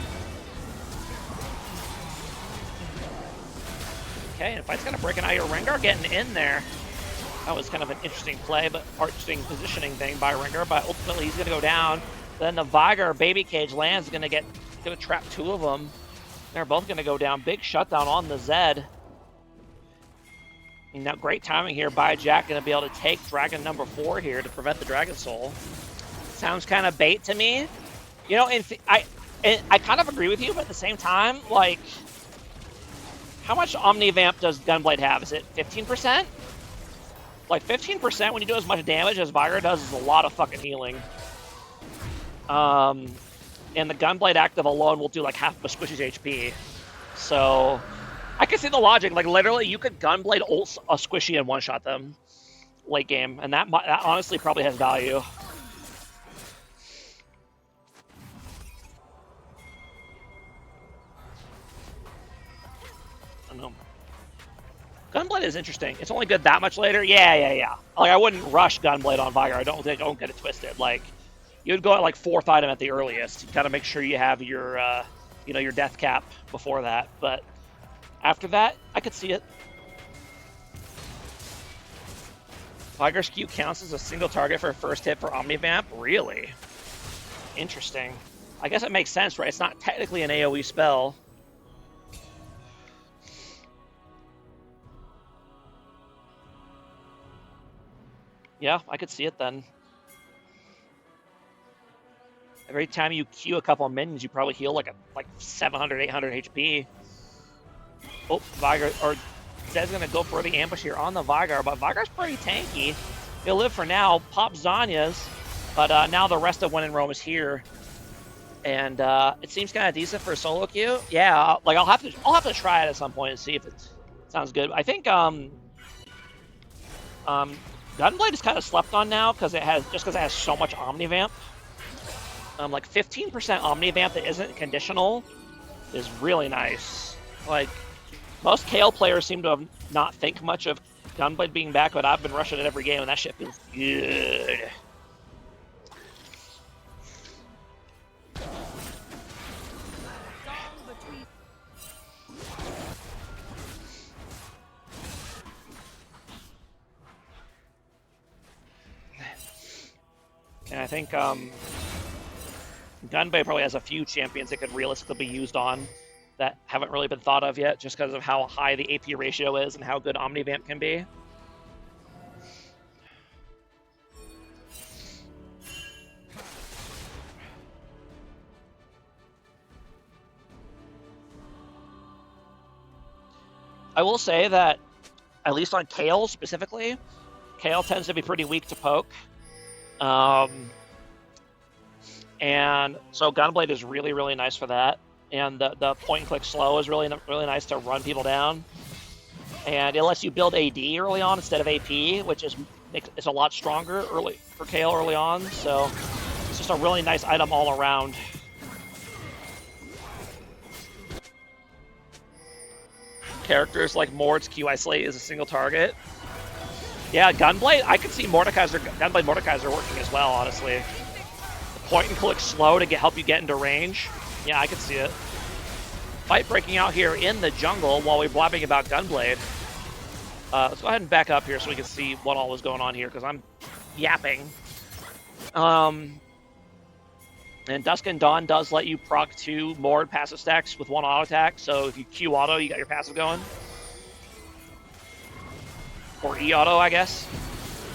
Okay, and Fight's gonna break an eye. Rengar getting in there. That was kind of an interesting play, but interesting positioning thing by Rengar. But ultimately, he's going to go down. Then the Vigar baby cage lands, going to trap 2 of them. They're both going to go down. Big shutdown on the Zed. And now, great timing here by Jack, going to be able to take Dragon number 4 here to prevent the Dragon Soul. Sounds kind of bait to me. You know, I kind of agree with you, but at the same time, like, how much Omnivamp does Gunblade have? Is it 15%? Like 15% when you do as much damage as Vigar does is a lot of fucking healing. And the Gunblade active alone will do like half of a Squishy's HP. So I can see the logic. Like literally, you could Gunblade ult a Squishy and one-shot them late game, and that honestly probably has value. don't know. Gunblade is interesting. It's only good that much later. Yeah. Like I wouldn't rush Gunblade on Vigar. Don't get it twisted. Like you'd go at like 4th item at the earliest. You gotta make sure you have your your death cap before that. But after that, I could see it. Vigar's Q counts as a single target for a first hit for Omnivamp? Really? Interesting. I guess it makes sense, right? It's not technically an AoE spell. Yeah, I could see it then. Every time you Q a couple of minions, you probably heal like 700, 800 HP. Oh, Vigar, or Zed's gonna go for the ambush here on the Vigar, but Vigar's pretty tanky. He'll live for now, pop Zanya's, but now the rest of When in Rome is here. And it seems kind of decent for a solo queue. Yeah, like I'll have to try it at some point and see if it sounds good. I think Gunblade is kind of slept on now because it has so much Omnivamp. Like 15% Omnivamp that isn't conditional is really nice. Like most KL players seem to have not think much of Gunblade being back, but I've been rushing it every game and that shit feels good. And I think Gunblade probably has a few champions it could realistically be used on that haven't really been thought of yet, just because of how high the AP ratio is and how good Omnivamp can be. I will say that, at least on Kale specifically, Kale tends to be pretty weak to poke. And so Gunblade is really, really nice for that. And the point and click slow is really nice to run people down. And it lets you build AD early on instead of AP, which is a lot stronger early for Kale early on. So it's just a really nice item all around. Characters like Mord's Q Isolate is a single target. Yeah, Gunblade, I could see Gunblade Mordekaiser working as well, honestly. Point and click slow to help you get into range. Yeah, I can see it. Fight breaking out here in the jungle while we're blabbing about Gunblade. Let's go ahead and back up here so we can see what all was going on here, because I'm yapping. And Dusk and Dawn does let you proc 2 Mord passive stacks with 1 auto attack, so if you Q auto, you got your passive going. Or E auto, I guess.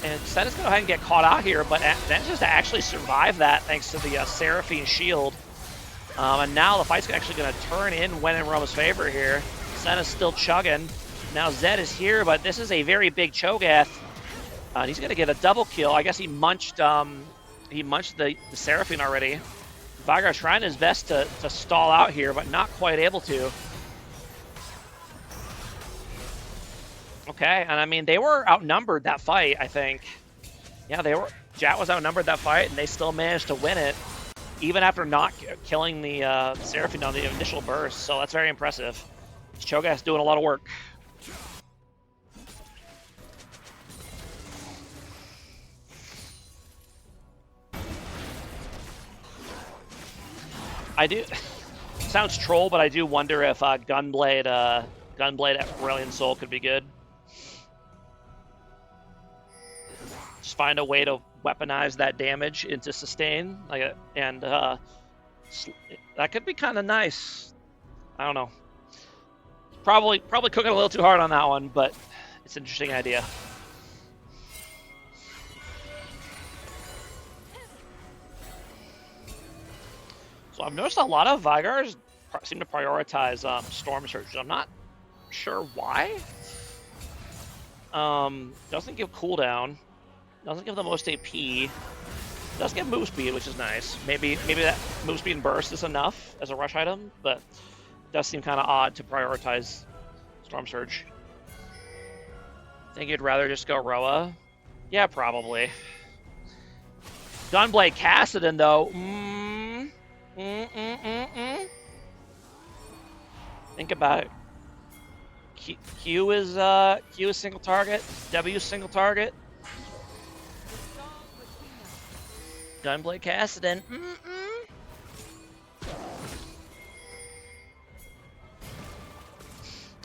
And Senna's going to go ahead and get caught out here, but manages to actually survive that thanks to the Seraphine shield. And now the fight's actually going to turn in When in Rome's favor here. Senna's still chugging. Now Zed is here, but this is a very big Cho'Gath. And he's going to get a double kill. I guess he munched the Seraphine already. Vigar's trying his best to stall out here, but not quite able to. Okay, and I mean, they were outnumbered that fight, I think. Yeah, JAT was outnumbered that fight, and they still managed to win it, even after not killing the Seraphine on the initial burst, so that's very impressive. Cho'Gath's doing a lot of work. I do... Sounds troll, but I do wonder if Gunblade at Brilliant Soul could be good. Just find a way to weaponize that damage into sustain, and that could be kind of nice. I don't know. Probably cooking a little too hard on that one, but it's an interesting idea. So I've noticed a lot of Vigars seem to prioritize Storm Surge. I'm not sure why. Doesn't give cooldown. Doesn't give the most AP. Does give move speed, which is nice. Maybe that move speed and burst is enough as a rush item, but it does seem kind of odd to prioritize Storm Surge. Think you'd rather just go Roa? Yeah, probably. Gunblade Cassidon, though. Think about it. Q is single target. W is single target. Gunblade casted in.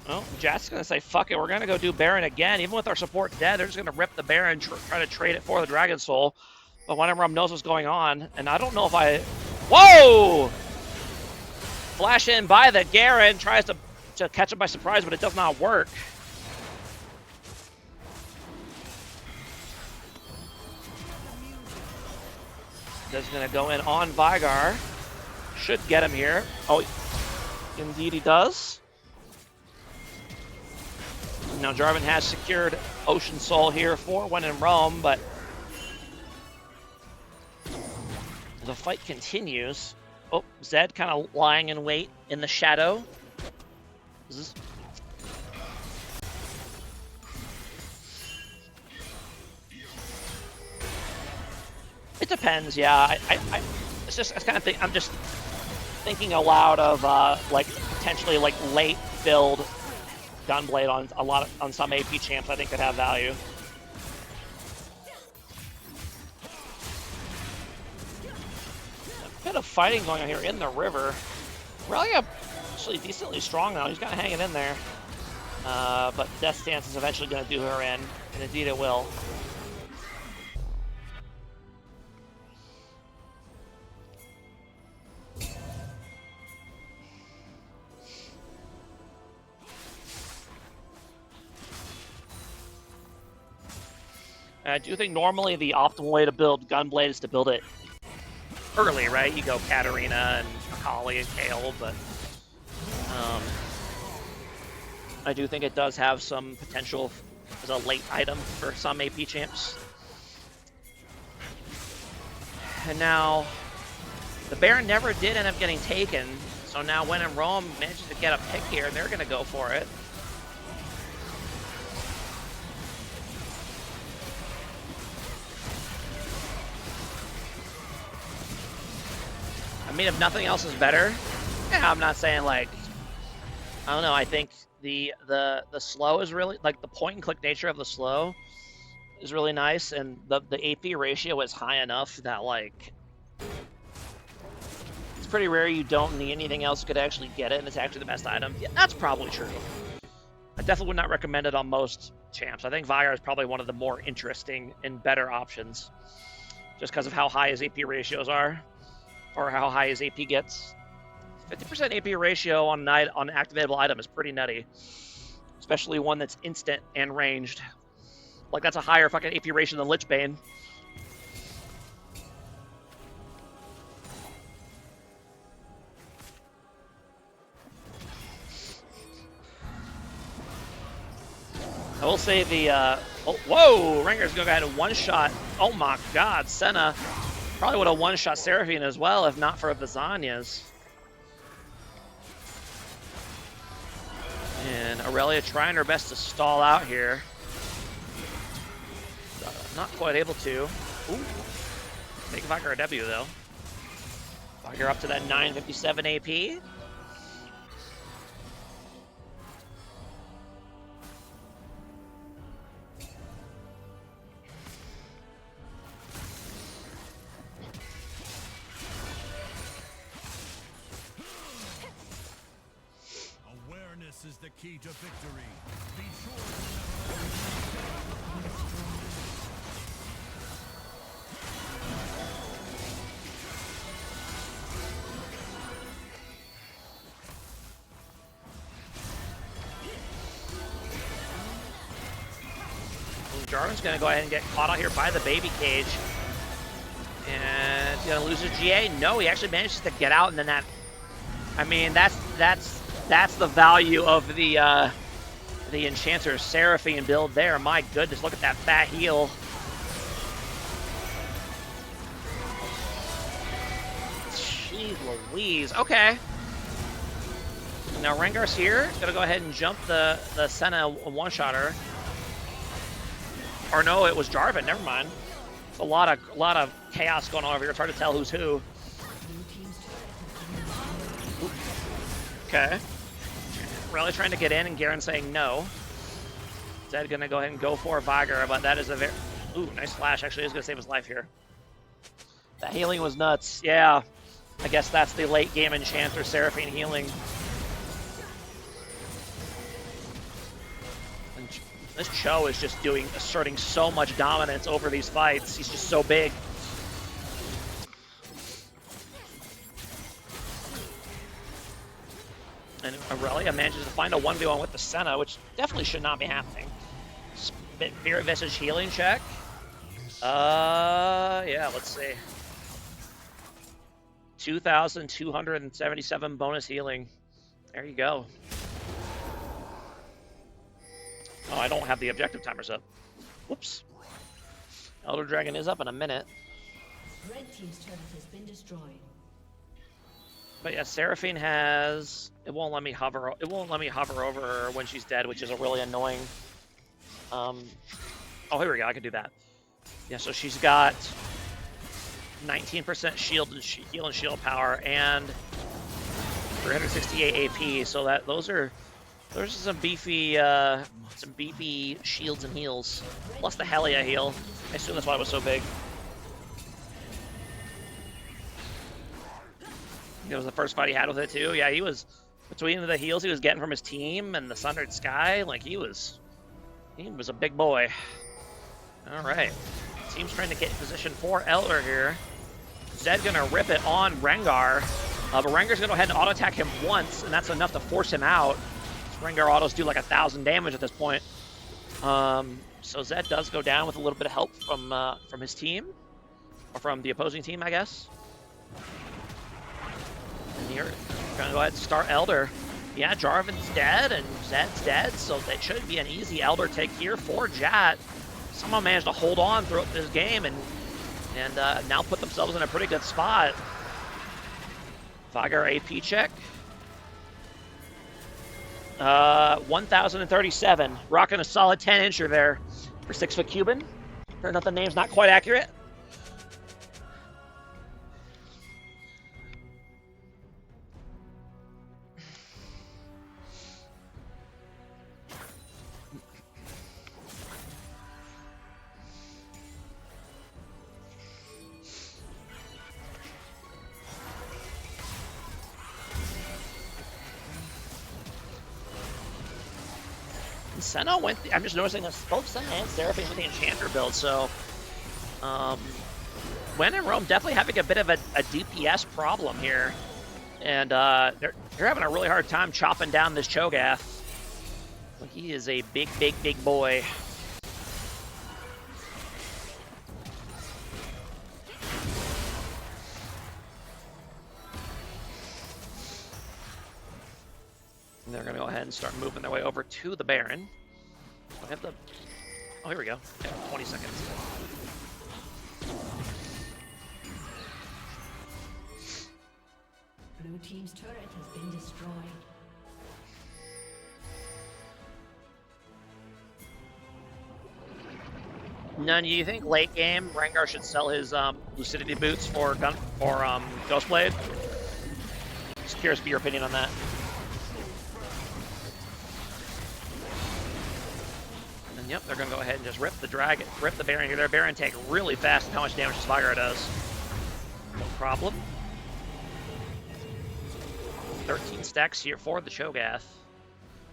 Oh, JAT's gonna say, fuck it, we're gonna go do Baron again. Even with our support dead, they're just gonna rip the Baron, try to trade it for the Dragon Soul. But one of them knows what's going on, and I don't know if I... Whoa! Flash in by the Garen, tries to catch him by surprise, but it does not work. That's gonna go in on Vigar. Should get him here. Oh, indeed he does. Now Jarvan has secured Ocean Soul here for when in Rome, but the fight continues. Oh, Zed kind of lying in wait in the shadow. It depends, yeah. I'm just thinking aloud of like potentially like late build Gunblade on some AP champs. I think could have value. A bit of fighting going on here in the river. Relia actually decently strong now. He's kind of hanging in there, but Death Stance is eventually going to do her in, and indeed it will. I do think normally the optimal way to build Gunblade is to build it early, right? You go Katarina and Akali and Kayle, but I do think it does have some potential as a late item for some AP champs. And now, the Baron never did end up getting taken, so now when in Rome manages to get a pick here, and they're going to go for it. I mean, if nothing else is better, yeah, I'm not saying like, I don't know, I think the slow is really, like the point and click nature of the slow is really nice, and the AP ratio is high enough that like, it's pretty rare you don't need anything else could actually get it, and it's actually the best item. Yeah, that's probably true. I definitely would not recommend it on most champs. I think Vigar is probably one of the more interesting and better options, just because of how high his AP ratios are. Or how high his AP gets. 50% AP ratio on an activatable item is pretty nutty. Especially one that's instant and ranged. Like, that's a higher fucking AP ratio than Lich Bane. I will say the... whoa! Rengar's going to go ahead and one-shot. Oh my god, Senna. Probably would have one-shot Seraphine as well if not for Vizanya's. And Aurelia trying her best to stall out here. Not quite able to. Ooh. Take Vigar a W though. Vigar up to that 957 AP. Is the key to victory. Be sure Jarvan's going to go ahead and get caught out here by the baby cage. And he's going to lose his GA. No, he actually manages to get out, and then that... I mean, that's the value of the Enchanter's Seraphine build there. My goodness, look at that fat heal. Jeez Louise. Okay. Now Rengar's here. He's gonna go ahead and jump the Senna one-shotter. Or no, it was Jarvan. Never mind. It's a lot of chaos going on over here. It's hard to tell who's who. Okay. Really trying to get in, and Garen saying no. Zed gonna go ahead and go for Viger, but that is a very... Ooh, nice flash. Actually, is gonna save his life here. That healing was nuts. Yeah, I guess that's the late game Enchanter Seraphine healing. And this Cho is just asserting so much dominance over these fights. He's just so big. And Aurelia manages to find a 1v1 with the Senna, which definitely should not be happening. Spirit Visage healing check. Yeah, let's see. 2,277 bonus healing. There you go. Oh, I don't have the objective timers up. Whoops. Elder Dragon is up in a minute. Red team's turret has been destroyed. But yeah, Seraphine has... It won't let me hover over her when she's dead, which is a really annoying... Oh, here we go. I can do that. Yeah, so she's got 19% shield and heal and shield power and 368 AP. So those are some beefy shields and heals. Plus the Helia heal. I assume that's why it was so big. It was the first fight he had with it too. Yeah, he was between the heals he was getting from his team and the Sundered Sky. Like he was a big boy. All right, team's trying to get in position for Elder here. Zed gonna rip it on Rengar, but Rengar's gonna go ahead and auto attack him once, and that's enough to force him out. Rengar autos do like 1,000 damage at this point. So Zed does go down with a little bit of help from his team, or from the opposing team, I guess. And here, we're gonna go ahead and start Elder. Yeah, Jarvan's dead and Zed's dead, so that should be an easy Elder take here for JAT. Someone managed to hold on throughout this game and now put themselves in a pretty good spot. Viger AP check. 1,037. Rocking a solid 10-incher there for 6-foot Cuban. Turned out the name's not quite accurate. Senna went. I'm just noticing that both Senna and Seraphine with the Enchanter build. So, when in Rome, definitely having a bit of a DPS problem here, and they're having a really hard time chopping down this Cho'Gath. He is a big boy. And they're going to go ahead and start moving their way over to the Baron. I have the... Oh, here we go. Yeah, 20 seconds. Blue team's turret has been destroyed. None, do you think late game Rengar should sell his Lucidity boots for Ghostblade? Just curious for your opinion on that. And yep, they're gonna go ahead and just rip the Baron here. Their Baron tank really fast and how much damage this Viger does. No problem. 13 stacks here for the Cho'Gath.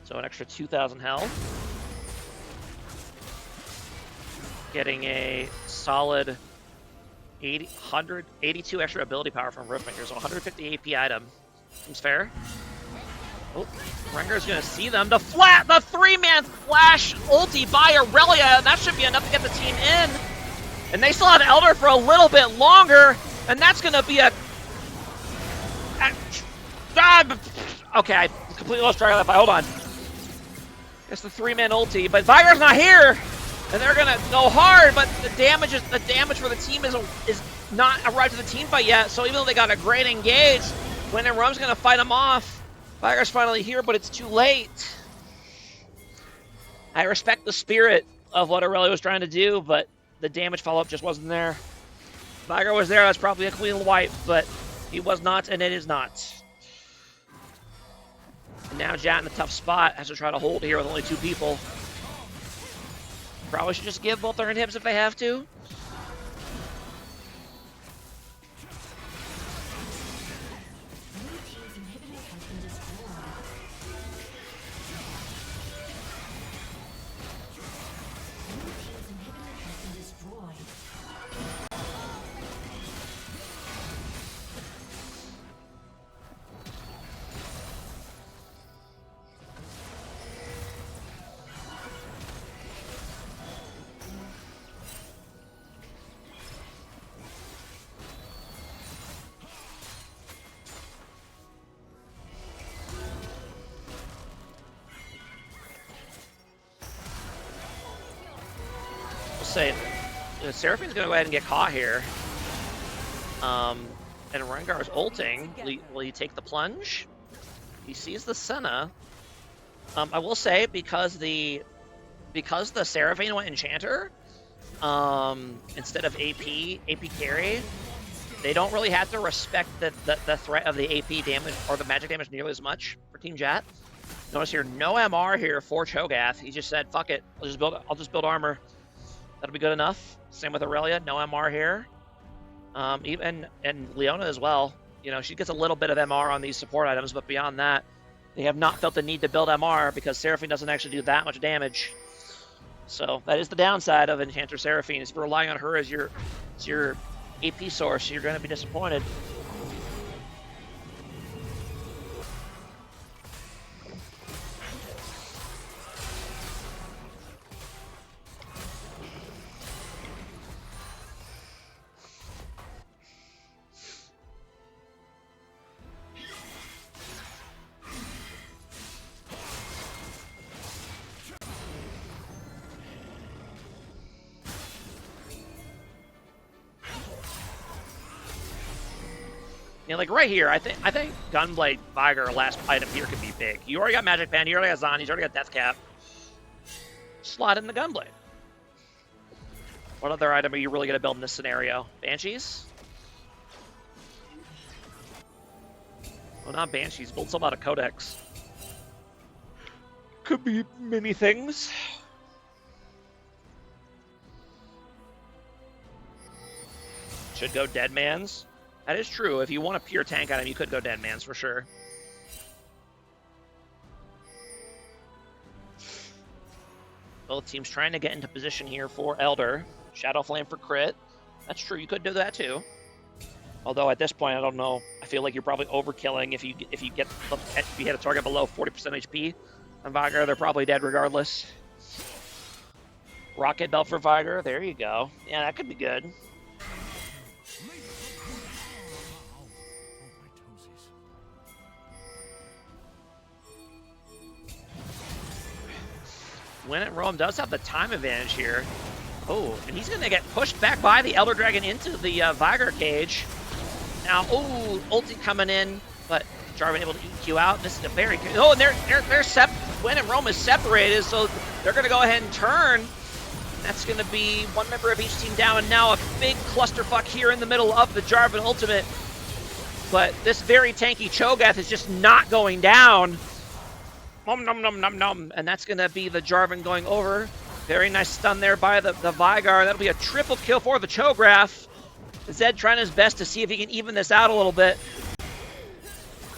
So an extra 2,000 health. Getting a solid 82 extra ability power from Riftmaker, so 150 AP item. Seems fair. Oh, Rengar's gonna see them. The 3-man flash ulti by Aurelia, and that should be enough to get the team in. And they still have Elder for a little bit longer, and that's gonna be a... Okay, I completely lost track of that fight. Hold on. It's the 3-man ulti, but Viger's not here! And they're gonna go hard, but the damage for the team is not arrived to the team fight yet. So even though they got a great engage, when Rome's gonna fight them off, Viger's finally here, but it's too late. I respect the spirit of what Aurelia was trying to do, but the damage follow-up just wasn't there. Viger was there, that's probably a clean wipe, but he was not, and it is not. And now JAT in a tough spot, has to try to hold here with only 2 people. Probably should just give both their inhibs if they have to. Say Seraphine's gonna go ahead and get caught here. And Rengar's ulting. Will he take the plunge? He sees the Senna. I will say because the Seraphine went Enchanter instead of AP carry, they don't really have to respect the threat of the AP damage or the magic damage nearly as much for Team JAT. Notice here, no MR here for Cho'Gath. He just said, "Fuck it, I'll just build armor. That'll be good enough." Same with Aurelia, no MR here. And Leona as well. You know, she gets a little bit of MR on these support items, but beyond that, they have not felt the need to build MR because Seraphine doesn't actually do that much damage. So that is the downside of Enchanter Seraphine. If you're relying on her as your AP source, you're going to be disappointed. You know, like right here, I think Gunblade Vigor last item here could be big. You already got Magic Band, you already got Zon, you already got Death Cap. Slot in the Gunblade. What other item are you really going to build in this scenario? Banshees? Well, not Banshees. Build some out of Codex. Could be many things. Should go Deadman's. That is true. If you want a pure tank item, you could go Deadman's for sure. Both teams trying to get into position here for Elder. Shadow Flame for crit. That's true. You could do that too. Although at this point, I don't know. I feel like you're probably overkilling if you hit a target below 40% HP on Vigor. They're probably dead regardless. Rocket Belt for Vigor. There you go. Yeah, that could be good. When at Rome does have the time advantage here. Oh, and he's going to get pushed back by the Elder Dragon into the Vigor cage. Now, oh, ulti coming in, but Jarvan able to EQ out. This is a very good. Oh, and When at Rome is separated, so they're going to go ahead and turn. That's going to be one member of each team down, and now a big clusterfuck here in the middle of the Jarvan ultimate. But this very tanky Cho'Gath is just not going down. Nom nom nom nom nom, and that's gonna be the Jarvan going over. Very nice stun there by the Vigor. That'll be a triple kill for the Cho'Gath. Zed trying his best to see if he can even this out a little bit.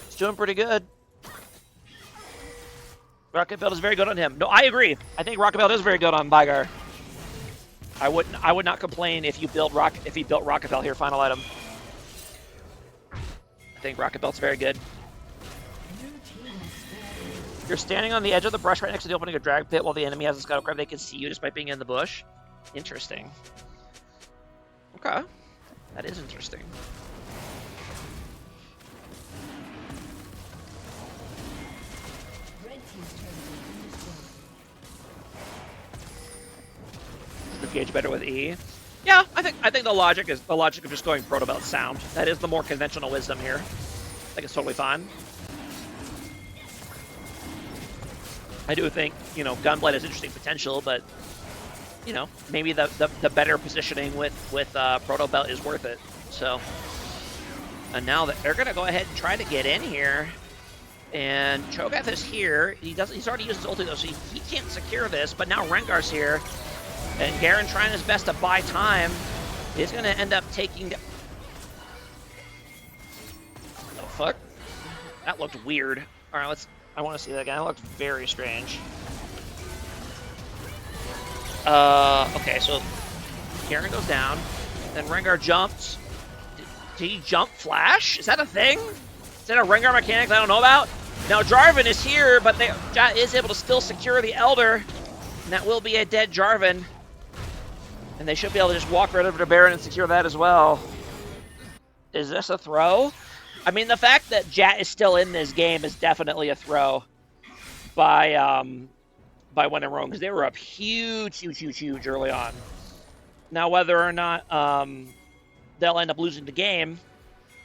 He's doing pretty good. Rocket Belt is very good on him. No, I agree. I think Rocket Belt is very good on Vigor. I would not complain if he built Rocket Belt here, final item. I think Rocket Belt's very good. You're standing on the edge of the brush right next to the opening of Drag Pit while the enemy has a Scuttle Crab. They can see you despite being in the bush. Interesting. Okay. That is interesting. Engage better with E. Yeah, I think the logic of just going Proto Belt sound. That is the more conventional wisdom here. I think it's totally fine. I do think, you know, Gunblade has interesting potential, but, you know, maybe the better positioning with Proto Belt is worth it. So, and now that they're going to go ahead and try to get in here. And Cho'Gath is here. He's already used his ulti though, so he can't secure this. But now Rengar's here, and Garen trying his best to buy time is going to end up taking. Oh fuck! That looked weird. All right, I want to see that again. That looked very strange. Okay, so Garen goes down, then Rengar jumps. Did he jump flash? Is that a thing? Is that a Rengar mechanic that I don't know about? Now Jarvan is here, but JAT is able to still secure the Elder, and that will be a dead Jarvan. And they should be able to just walk right over to Baron and secure that as well. Is this a throw? I mean, the fact that JAT is still in this game is definitely a throw by When in Rome, because they were up huge early on. Now, whether or not they'll end up losing the game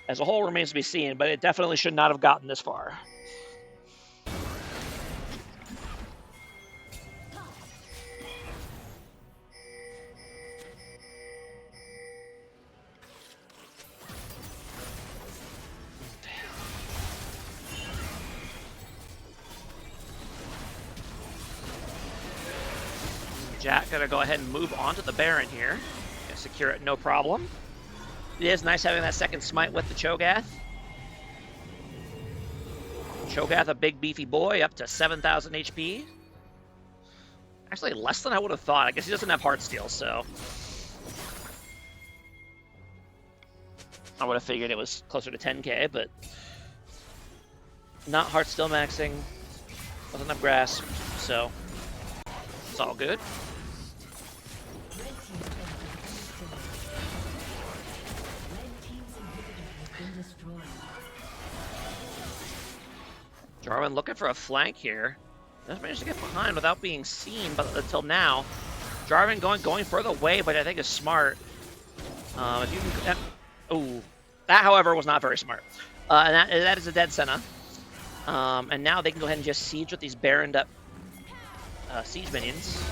as a whole remains to be seen, but it definitely should not have gotten this far. JAT gonna go ahead and move on to the Baron here. Gonna secure it, no problem. It is nice having that second smite with the Cho'Gath. Cho'Gath, a big beefy boy, up to 7,000 HP. Actually, less than I would have thought. I guess he doesn't have Heartsteel, so I would have figured it was closer to 10k, but not Heartsteel maxing. Doesn't have Grasp, so it's all good. Jarvan looking for a flank here. Doesn't manage to get behind without being seen, but until now, Jarvan going further away, but I think is smart. If you can, oh, that however was not very smart. And that is a dead Senna. And now they can go ahead and just siege with these Baroned up siege minions.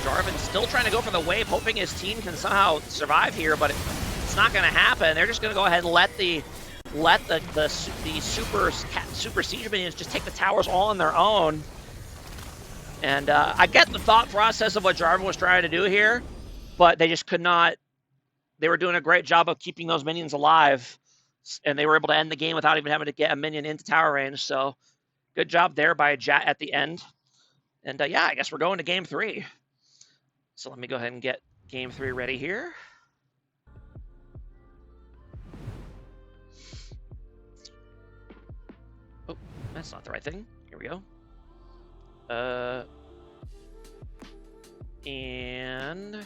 Jarvan still trying to go for the wave, hoping his team can somehow survive here, but it's not going to happen. They're just going to go ahead and let the super siege minions just take the towers all on their own. And I get the thought process of what Jarvan was trying to do here, but they just could not. They were doing a great job of keeping those minions alive, and they were able to end the game without even having to get a minion into tower range. So good job there by JAT at the end. And yeah, I guess we're going to game 3. So let me go ahead and get game 3 ready here. Oh, that's not the right thing. Here we go. And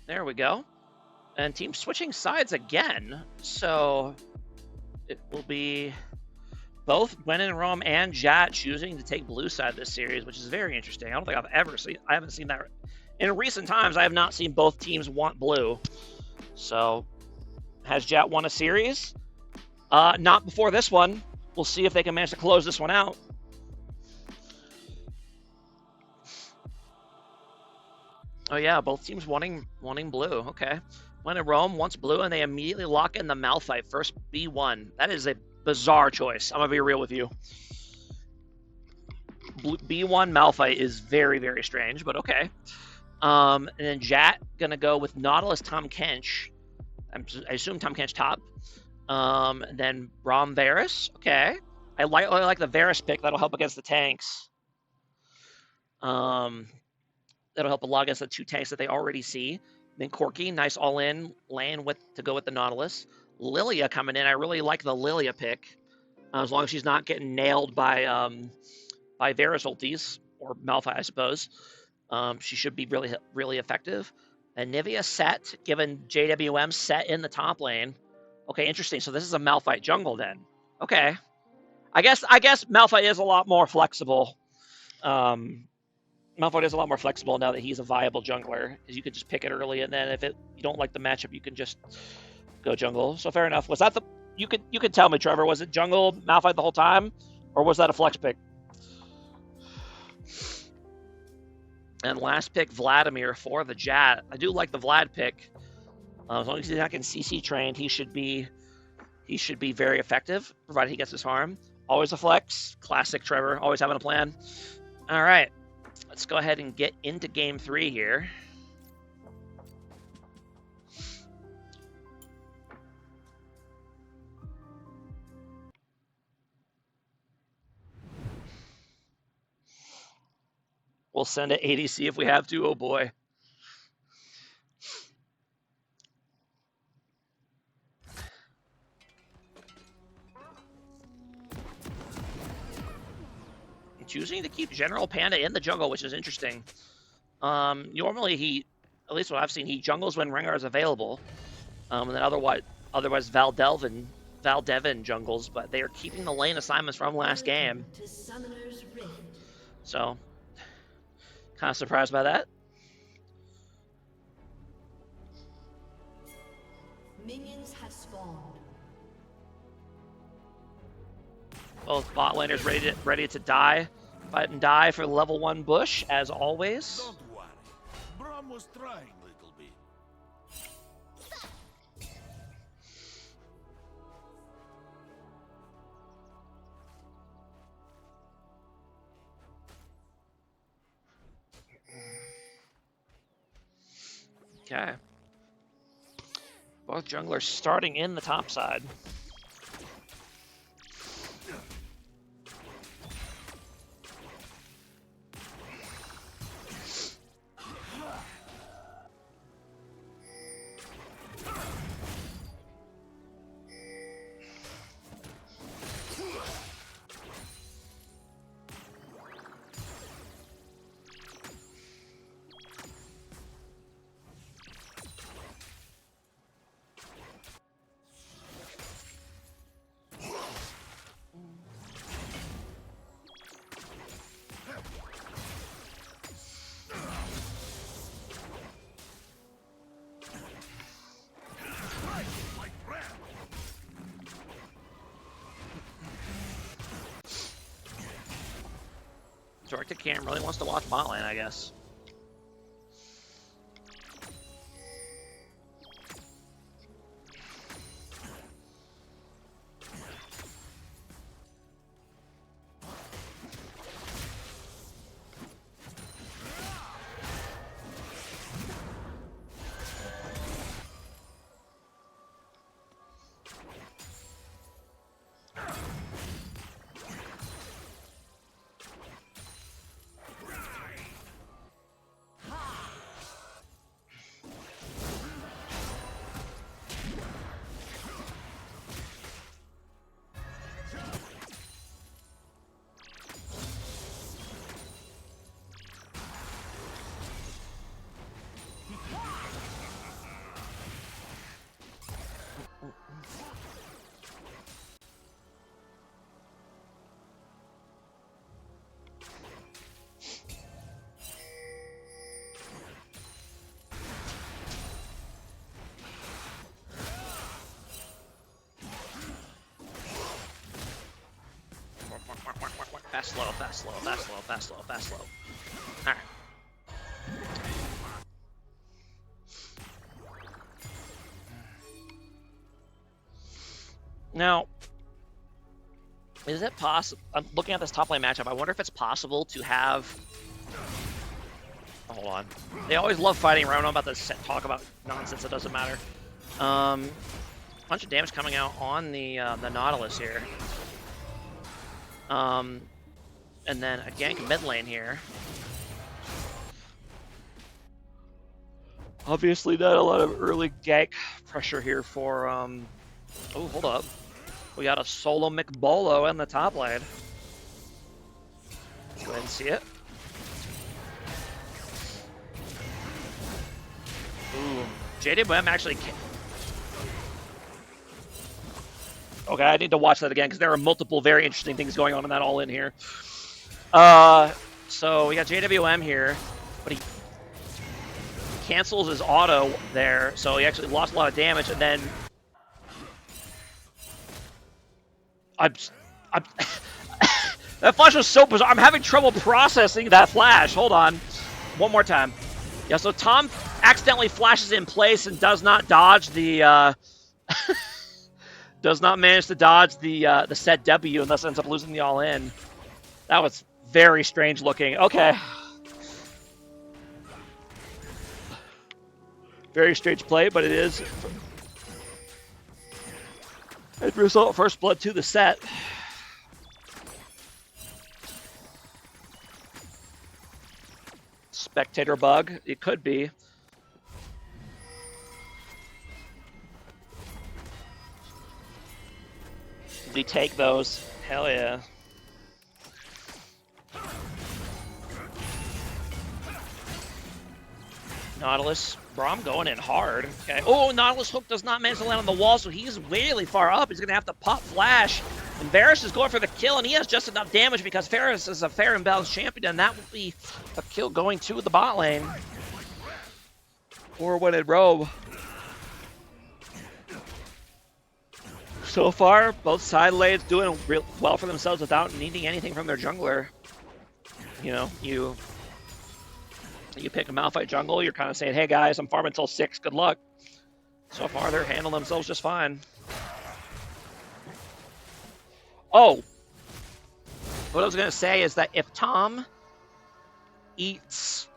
there we go. And team switching sides again. So it will be both When in Rome and JAT choosing to take blue side this series, which is very interesting. I don't think I've ever seen. I haven't seen that in recent times. I have not seen both teams want blue. So has JAT won a series? Not before this one. We'll see if they can manage to close this one out. Oh yeah, both teams wanting blue. Okay. When in Rome wants blue, and they immediately lock in the Malphite first B1. That is a bizarre choice. I'm gonna be real with you. B1 Malphite is very, very strange, but okay. And then JAT gonna go with Nautilus Tahm Kench. I assume Tahm Kench top. Then Braum Varus. Okay. I like the Varus pick. That'll help against the tanks. That'll help a lot against the 2 tanks that they already see. Then Corki, nice all-in lane to go with the Nautilus. Lilia coming in. I really like the Lilia pick, as long as she's not getting nailed by Varus ultis, or Malphite, I suppose. She should be really, really effective. And Nivea set, given JWM set in the top lane. Okay, interesting. So this is a Malphite jungle then. Okay. I guess Malphite is a lot more flexible. Malphite is a lot more flexible now that he's a viable jungler, because you can just pick it early, and then if you don't like the matchup, you can just go jungle. So fair enough. Was that the you could tell me, Trevor? Was it jungle Malphite the whole time, or was that a flex pick? And last pick, Vladimir for the JAT. I do like the Vlad pick. As long as he's not getting CC trained, he should be very effective, provided he gets his farm. Always a flex. Classic Trevor, always having a plan. All right, let's go ahead and get into game 3 here. We'll send it ADC if we have to. Oh boy. Choosing to keep General Panda in the jungle, which is interesting. Normally at least what I've seen, he jungles when Rengar is available, and then otherwise Valdelvin jungles, but they are keeping the lane assignments from last game. So, kind of surprised by that. Minions have spawned. Both bot laners ready to die. Fight and die for the level 1 bush, as always. Don't worry. Brom was trying a little bit. Okay. Both junglers starting in the top side. Directed Cam really wants to watch bot lane, I guess. Fast, slow, fast, slow, fast, slow, fast, slow, fast, slow. Alright. Now, is it possible? I'm looking at this top lane matchup. I wonder if it's possible to have. Hold on. They always love fighting around. I'm about to talk about nonsense that doesn't matter. Bunch of damage coming out on the Nautilus here. And then a gank mid lane here. Obviously, not a lot of early gank pressure here for. Oh, hold up. We got a solo McBolo in the top lane. Go ahead and see it. Ooh, JDM actually. Okay, I need to watch that again because there are multiple very interesting things going on in that all in here. So we got JWM here, but he cancels his auto there, so he actually lost a lot of damage, and then that flash was so bizarre. I'm having trouble processing that flash. Hold on. One more time. Yeah, so Tom accidentally flashes in place and does not dodge the does not manage to dodge the set W and thus ends up losing the all-in. That was very strange looking. Okay. Very strange play, but it is. As a result, first blood to the set. Spectator bug. It could be. We take those. Hell yeah. Nautilus. Bro, I'm going in hard. Okay. Oh, Nautilus hook does not manage to land on the wall, so he's really far up. He's going to have to pop flash. And Varus is going for the kill, and he has just enough damage because Varus is a fair and balanced champion, and that will be a kill going to the bot lane. Or when it robe. So far, both side lanes doing real well for themselves without needing anything from their jungler. You know, you pick a Malphite jungle, you're kind of saying, hey guys, I'm farming until 6, good luck. So far, they're handling themselves just fine. Oh! What I was going to say is that if Tom eats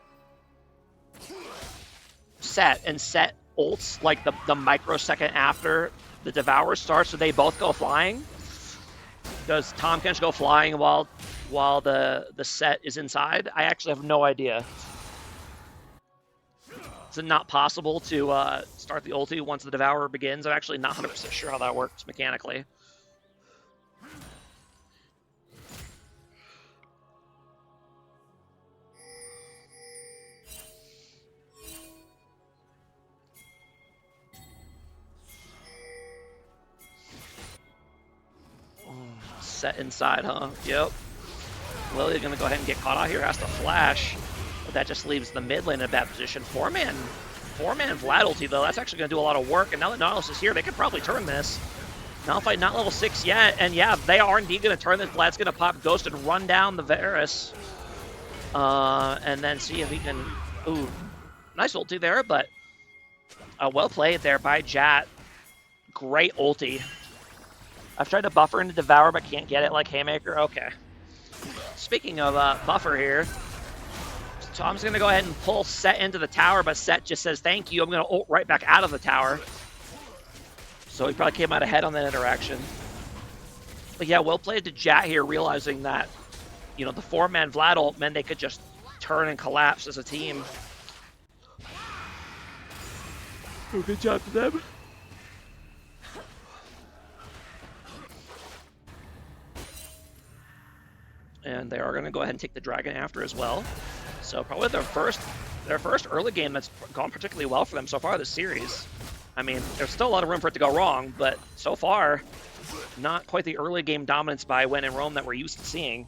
Set and Set ults like the microsecond after the Devour starts, so they both go flying, does Tom Kench go flying while the Set is inside? I actually have no idea. Is it not possible to start the ulti once the Devourer begins? I'm actually not 100% sure how that works mechanically. Set inside, huh? Yep. Lily's gonna go ahead and get caught out here, has to flash. But that just leaves the mid lane in a bad position. Four-man Vlad ulti, though, that's actually gonna do a lot of work. And now that Nautilus is here, they could probably turn this. Malphite not level 6 yet, and yeah, they are indeed gonna turn this. Vlad's gonna pop Ghost and run down the Varus. And then see if he can... Ooh, nice ulti there, but well played there by JAT. Great ulti. I've tried to buffer into Devour, but can't get it like Haymaker. Okay. Speaking of buffer here, Tom's going to go ahead and pull Set into the tower, but Set just says, thank you, I'm going to ult right back out of the tower. So he probably came out ahead on that interaction. But yeah, well played to JAT here, realizing that, you know, the 4-man Vlad ult meant they could just turn and collapse as a team. Oh, good job to them. And they are going to go ahead and take the dragon after as well. So probably their first early game that's gone particularly well for them so far this series. I mean, there's still a lot of room for it to go wrong, but so far, not quite the early game dominance by When in Rome that we're used to seeing.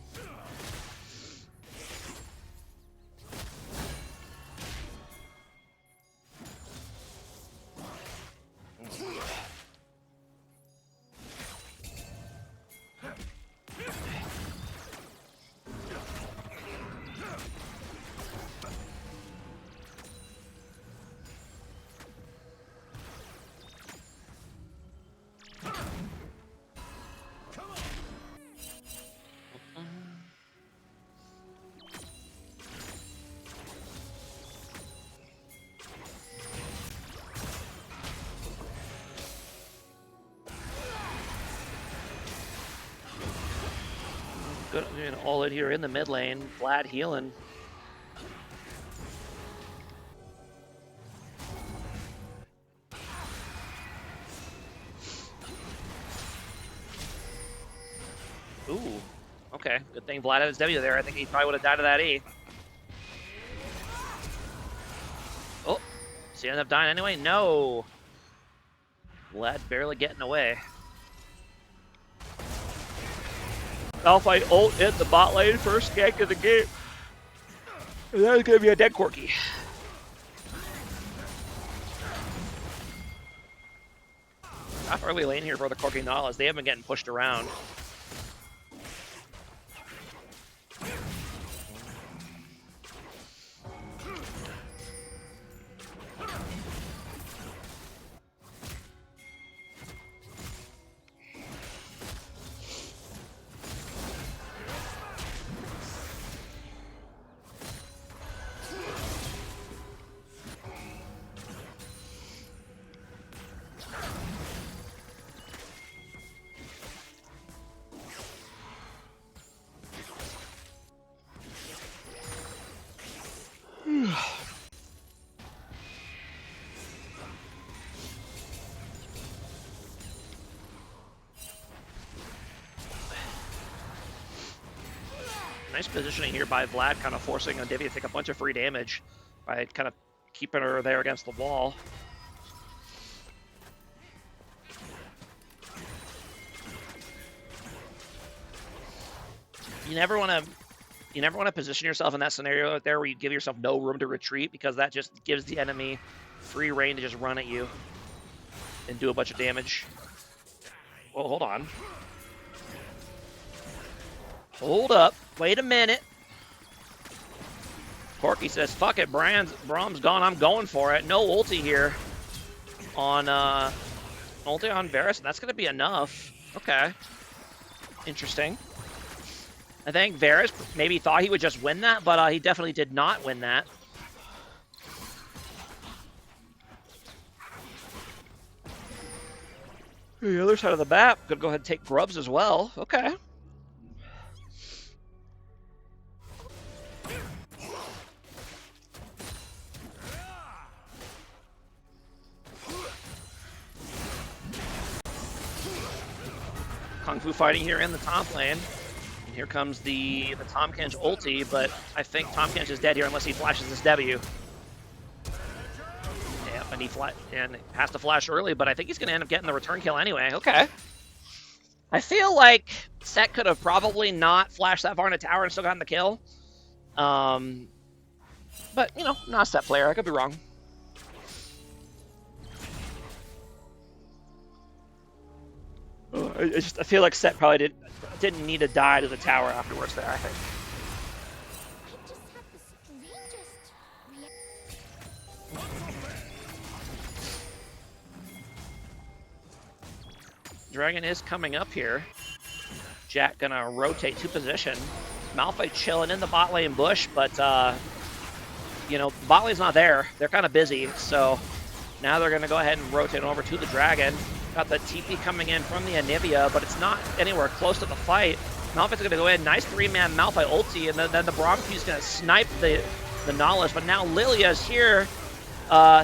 Good, all in here in the mid lane. Vlad healing. Ooh, okay. Good thing Vlad had his W there. I think he probably would have died to that E. Oh, does he end up dying anyway? No. Vlad barely getting away. Malphite ult in the bot lane, first gank of the game. And that is going to be a dead Corki. Tough early lane here for the Corki Nautilus. They haven't been getting pushed around. Nice positioning here by Vlad, kind of forcing Ondivia to take a bunch of free damage by kind of keeping her there against the wall. You never want to position yourself in that scenario out there where you give yourself no room to retreat, because that just gives the enemy free reign to just run at you and do a bunch of damage. Well, hold on. Hold up. Wait a minute. Corki says, fuck it, Brahm's gone, I'm going for it. No ulti here on ulti on Varus, and that's gonna be enough. Okay. Interesting. I think Varus maybe thought he would just win that, but he definitely did not win that. The other side of the map could go ahead and take grubs as well. Okay. Kung Fu fighting here in the top lane. And here comes the Tahm Kench ulti, but I think Tahm Kench is dead here unless he flashes his W. Yeah, and he has to flash early, but I think he's going to end up getting the return kill anyway. Okay. I feel like Set could have probably not flashed that far in the tower and still gotten the kill. But, you know, not a Set player. I could be wrong. I feel like Set probably didn't need to die to the tower afterwards there, I think. Dragon is coming up here. JAT gonna rotate to position. Malphite chilling in the bot lane bush, but you know, bot lane's not there. They're kind of busy, so now they're gonna go ahead and rotate over to the Dragon. Got the TP coming in from the Anivia, but it's not anywhere close to the fight. Malphite's gonna go in, nice 3-man Malphite ulti, and then the Bromfew's gonna snipe the Nautilus, but now Lilia's here.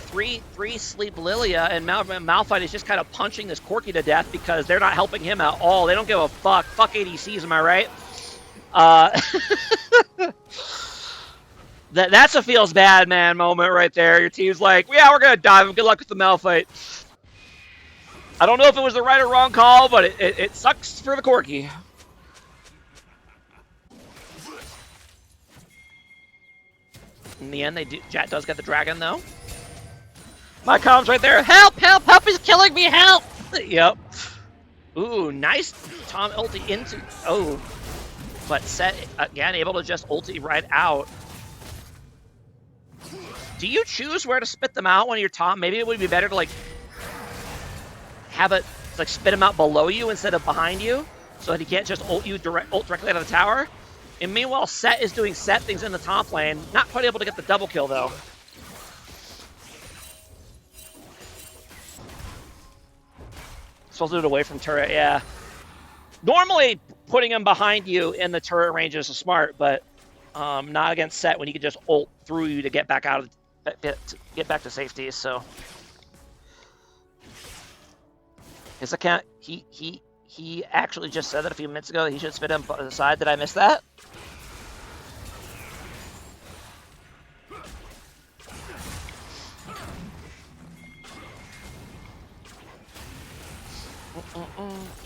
Three sleep Lilia, and Malphite is just kind of punching this Corki to death because they're not helping him at all. They don't give a fuck. Fuck ADCs, am I right? That's a feels bad, man moment right there. Your team's like, yeah, we're gonna dive him. Good luck with the Malphite. I don't know if it was the right or wrong call, but it sucks for the Corki. In the end, JAT does get the Dragon, though. My comms right there. Help, help, help, he's killing me, help! Yep. Ooh, nice Tahm ulti into... Oh. But Set, again, able to just ulti right out. Do you choose where to spit them out when you're Tahm? Maybe it would be better to, like, have it, like, spit him out below you instead of behind you, so that he can't just ult directly out of the tower. And meanwhile, Set is doing Set things in the top lane. Not quite able to get the double kill, though. Supposed to do it away from turret, yeah. Normally, putting him behind you in the turret range is smart, but not against Set when he can just ult through you to get back out of get back to safety. So his account, he actually just said that a few minutes ago that he should spit him aside. Did I miss that?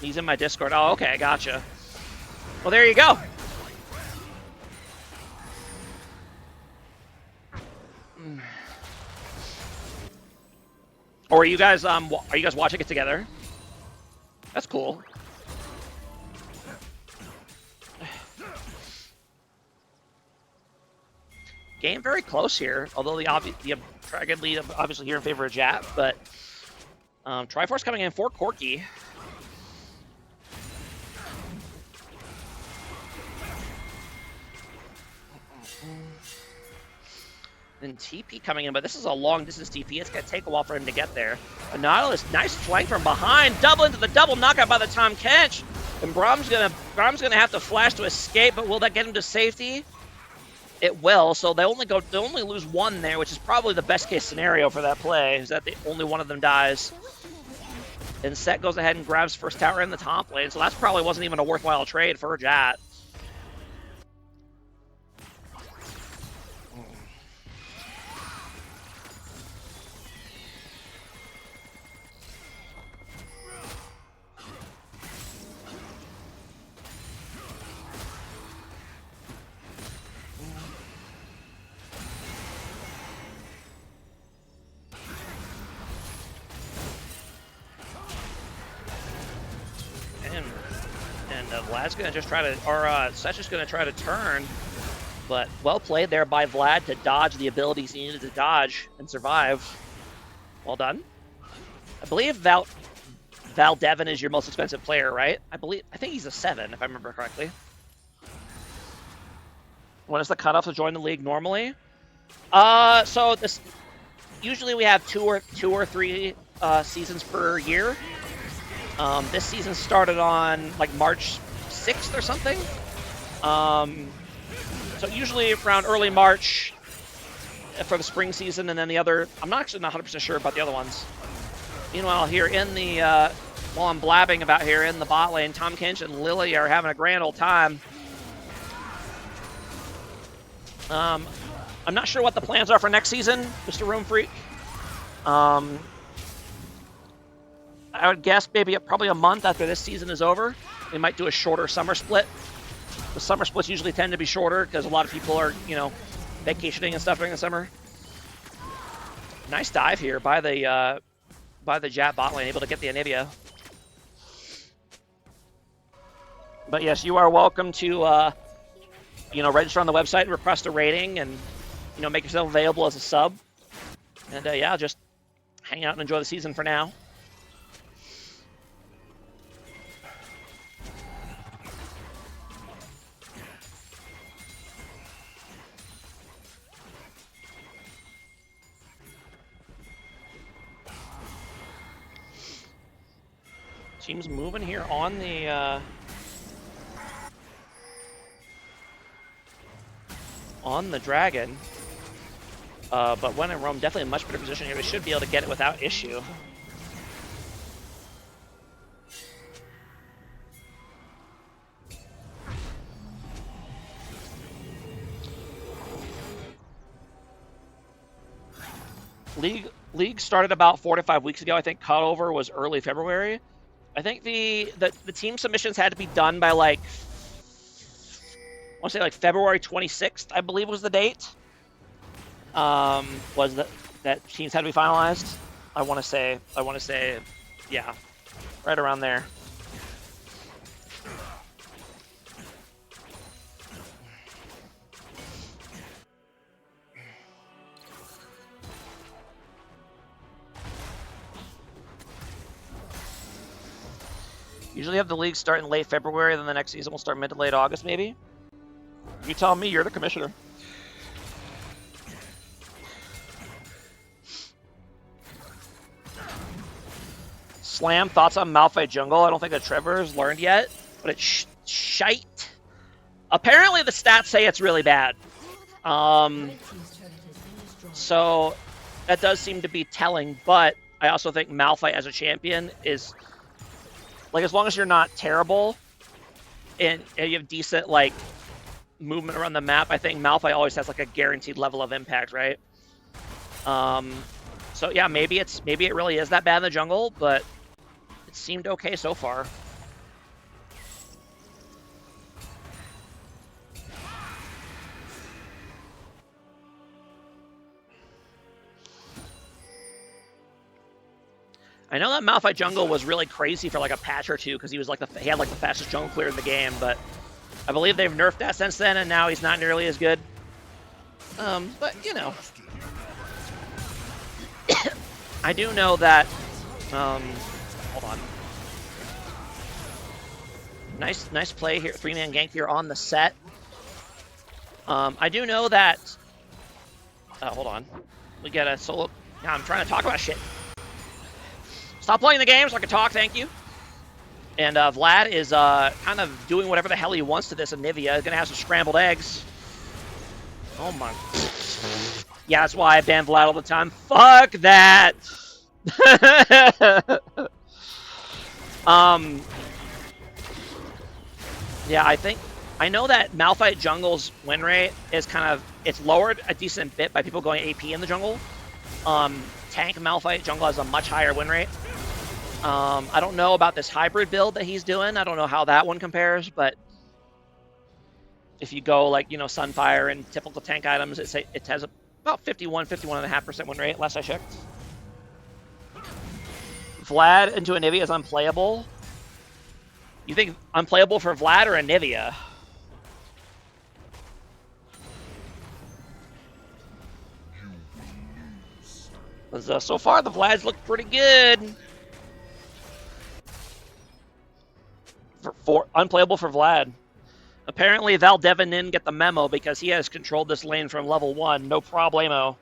He's in my Discord. Oh, okay, gotcha. Well, there you go. Or are you guys watching it together? That's cool. Game very close here, although the Dragon lead obviously here in favor of JAT, but Triforce coming in for Corki. Then TP coming in, but this is a long distance TP. It's going to take a while for him to get there. But Nautilus, nice flank from behind. Double into the double knockout by the Tahm Kench. And Brahm's gonna have to flash to escape, but will that get him to safety? It will. So they only lose one there, which is probably the best case scenario for that play, is that only one of them dies. And Set goes ahead and grabs first tower in the top lane. So that probably wasn't even a worthwhile trade for JAT. Vlad's gonna just try to, or Set's just gonna try to turn, but well played there by Vlad to dodge the abilities he needed to dodge and survive. Well done. I believe Val Devin is your most expensive player, right? I think he's a 7, if I remember correctly. When is the cutoff to join the league normally? So this usually we have two or three seasons per year. This season started on like March 6th or something. So usually around early March for the spring season, and then the other, I'm not actually not 100% sure about the other ones. Meanwhile, here in the, while I'm blabbing about here in the bot lane, Tahm Kench and Lily are having a grand old time. I'm not sure what the plans are for next season, Mr. Room Freak. I would guess maybe probably a month after this season is over, we might do a shorter summer split. The summer splits usually tend to be shorter because a lot of people are, you know, vacationing and stuff during the summer. Nice dive here by the JAT bot lane, able to get the Anivia. But yes, you are welcome to, you know, register on the website and request a rating, and you know, make yourself available as a sub. And yeah, just hang out and enjoy the season for now. Team's moving here on the dragon. But when in Rome, definitely in much better position here. They should be able to get it without issue. League started about 4 to 5 weeks ago. I think cutover was early February. I think the team submissions had to be done by like, I want to say like February 26th, I believe was the date. Was that teams had to be finalized? I want to say, yeah, right around there. Usually have the league start in late February, then the next season will start mid to late August, maybe? You tell me, you're the commissioner. Slam, thoughts on Malphite jungle? I don't think that Trevor's learned yet, but it's shite. Apparently the stats say it's really bad. So that does seem to be telling, but I also think Malphite as a champion is, like, as long as you're not terrible and you have decent, like, movement around the map, I think Malphite always has, like, a guaranteed level of impact, right? So yeah, maybe it really is that bad in the jungle, but it seemed okay so far. I know that Malphite jungle was really crazy for like a patch or two because he was like he had like the fastest jungle clear in the game, but I believe they've nerfed that since then, and now he's not nearly as good. But you know, I do know that. Hold on. Nice play here. 3-man gank here on the set. I do know that. Hold on. We get a solo. Now I'm trying to talk about shit. Stop playing the game so I can talk, thank you. And Vlad is kind of doing whatever the hell he wants to this Anivia. He's going to have some scrambled eggs. Oh my. Yeah, that's why I ban Vlad all the time. Fuck that! Yeah, I know that Malphite jungle's win rate is it's lowered a decent bit by people going AP in the jungle. Tank Malphite jungle has a much higher win rate. I don't know about this hybrid build that he's doing. I don't know how that one compares, but if you go like, you know, Sunfire and typical tank items, it has about 51.5% win rate, last I checked. Vlad into Anivia is unplayable. You think unplayable for Vlad or Anivia? So far, the Vlads look pretty good. For unplayable for Vlad. Apparently, Valdevin didn't get the memo because he has controlled this lane from level 1. No problemo.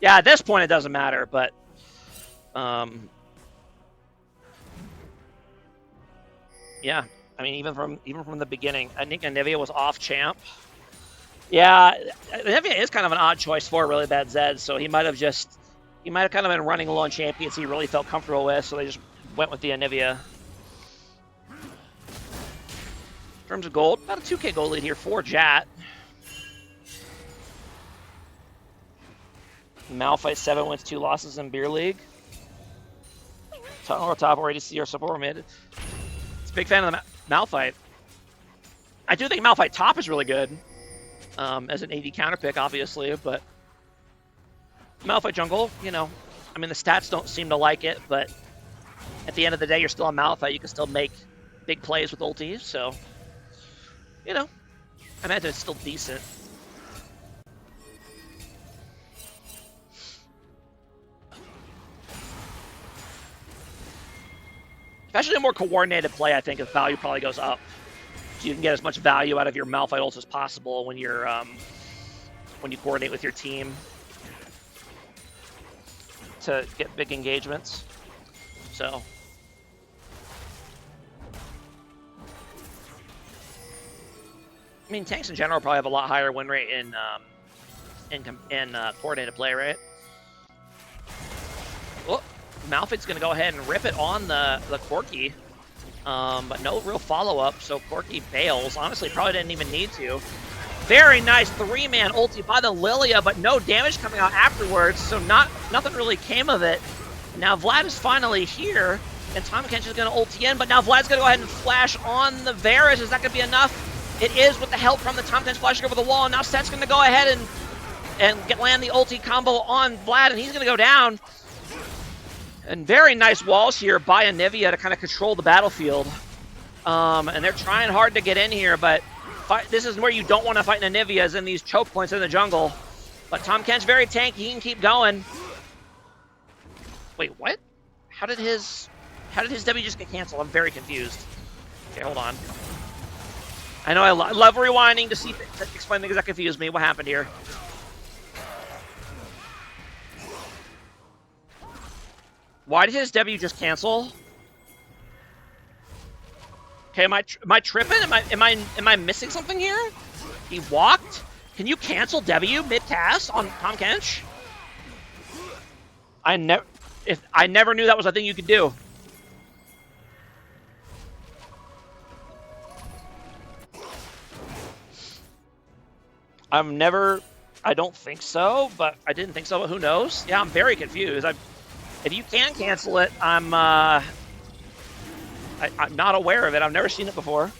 Yeah, at this point, it doesn't matter, but... yeah, I mean, even from the beginning, I think Anivia was off champ. Yeah, Anivia is kind of an odd choice for a really bad Zed, so he might have kind of been running low on champions he really felt comfortable with, so they just went with the Anivia. In terms of gold, about a 2k gold lead here for JAT. Malphite 7 wins 2 losses in Beer League. Top already see our support mid. It's a big fan of the Malphite. I do think Malphite top is really good. As an AD counter pick, obviously, but Malphite jungle, you know, I mean, the stats don't seem to like it, but at the end of the day, you're still a Malphite. You can still make big plays with ultis, so, you know, I imagine it's still decent. Especially a more coordinated play, I think, the value probably goes up. So you can get as much value out of your Malphite ult as possible when you're when you coordinate with your team to get big engagements. So I mean, tanks in general probably have a lot higher win rate in coordinated play, right? Oh, Malphite's gonna go ahead and rip it on the Corki. But no real follow-up, so Corki bails. Honestly, probably didn't even need to. Very nice 3-man ulti by the Lilia, but no damage coming out afterwards, so nothing really came of it. Now Vlad is finally here, and Tom Kench is going to ulti in, but now Vlad's going to go ahead and flash on the Varus. Is that going to be enough? It is with the help from the Tom Kench flashing over the wall, and now Set's going to go ahead and land the ulti combo on Vlad, and he's going to go down. And very nice walls here by Anivia to kind of control the battlefield. And they're trying hard to get in here, but this is where you don't want to fight Anivia, is in these choke points in the jungle. But Tom Ken's very tanky, he can keep going. Wait, what? How did his W just get canceled? I'm very confused. Okay, hold on. I know I love rewinding to explain things that confuse me. What happened here? Why did his W just cancel? Okay, am I tripping? Am I missing something here? He walked? Can you cancel W mid-cast on Tom Kench? I never knew that was a thing you could do. I don't think so, but I didn't think so, but who knows? Yeah, I'm very confused. If you can cancel it, I'm not aware of it. I've never seen it before.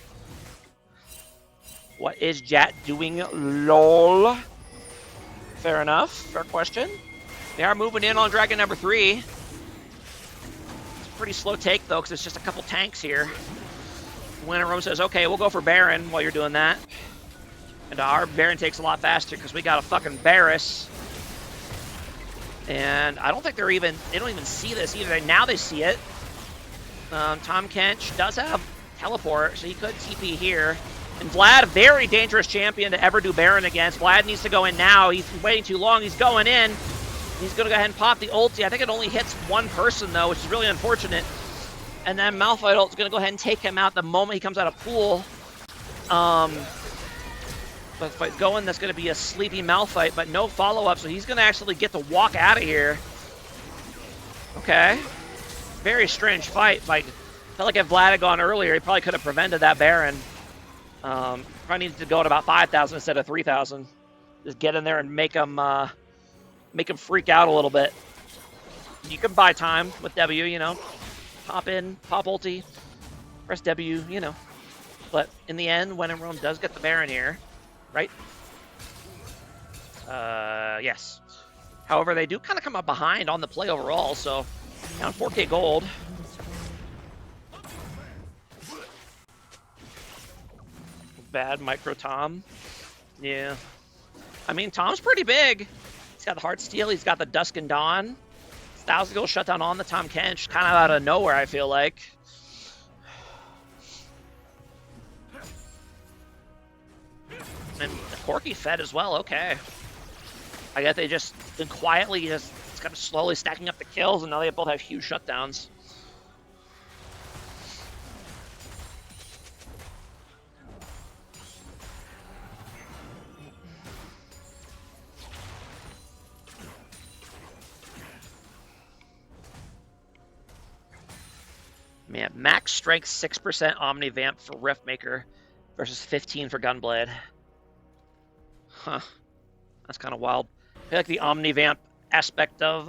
What is JAT doing? LOL. Fair enough. Fair question. They are moving in on Dragon number 3. Pretty slow take, though, because it's just a couple tanks here. Winter Rome says, okay, we'll go for Baron while you're doing that. And our Baron takes a lot faster because we got a fucking Varus. And I don't think they don't even see this either. Now they see it. Tom Kench does have teleport, so he could TP here. And Vlad, a very dangerous champion to ever do Baron against. Vlad needs to go in now. He's waiting too long. He's going in. He's going to go ahead and pop the ulti. I think it only hits one person, though, which is really unfortunate. And then Malphite ult is going to go ahead and take him out the moment he comes out of pool. But if I go in, that's going to be a sleepy Malphite, but no follow-up, so he's going to actually get to walk out of here. Okay. Very strange fight. Like, I felt like if Vlad had gone earlier, he probably could have prevented that Baron. Probably needed to go at about 5,000 instead of 3,000. Just get in there and make him freak out a little bit. You can buy time with W, you know. Pop in, pop ulti, press W, you know. But in the end, When in Rome does get the Baron here, right? Yes. However, they do kind of come up behind on the play overall, so down 4K gold. Bad micro Tom. Yeah. I mean, Tom's pretty big. He's got the Heart Steel. He's got the Dusk and Dawn. 1,000 gold shutdown on the Tom Kench. Kind of out of nowhere, I feel like. And Corki fed as well. Okay. I guess they just been quietly just kind of slowly stacking up the kills, and now they both have huge shutdowns. Man, max strength 6% Omnivamp for Riftmaker versus 15 for Gunblade. Huh. That's kind of wild. I feel like the Omnivamp aspect of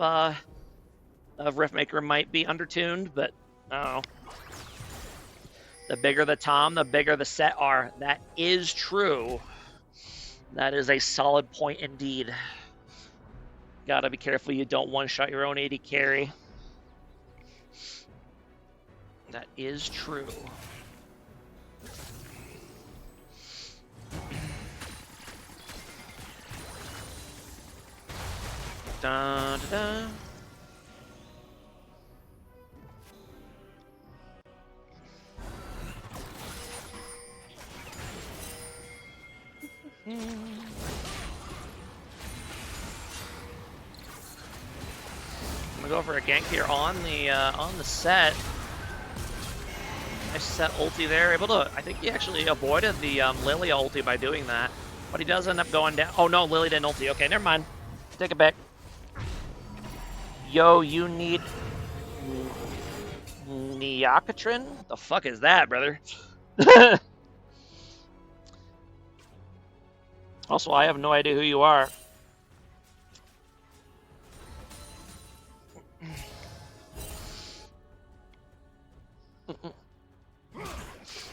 Riftmaker might be undertuned, but I don't know. The bigger the Tom, the bigger the set are. That is true. That is a solid point indeed. Gotta be careful you don't one-shot your own AD carry. That is true. Da, da, da. I'm gonna go for a gank here on the set. Nice set ulti there. Able to, I think he actually avoided the Lilia ulti by doing that. But he does end up going down. Oh no, Lily didn't ulti. Okay, never mind. Take it back. Yo, you need Neocatrin? The fuck is that, brother? Also, I have no idea who you are.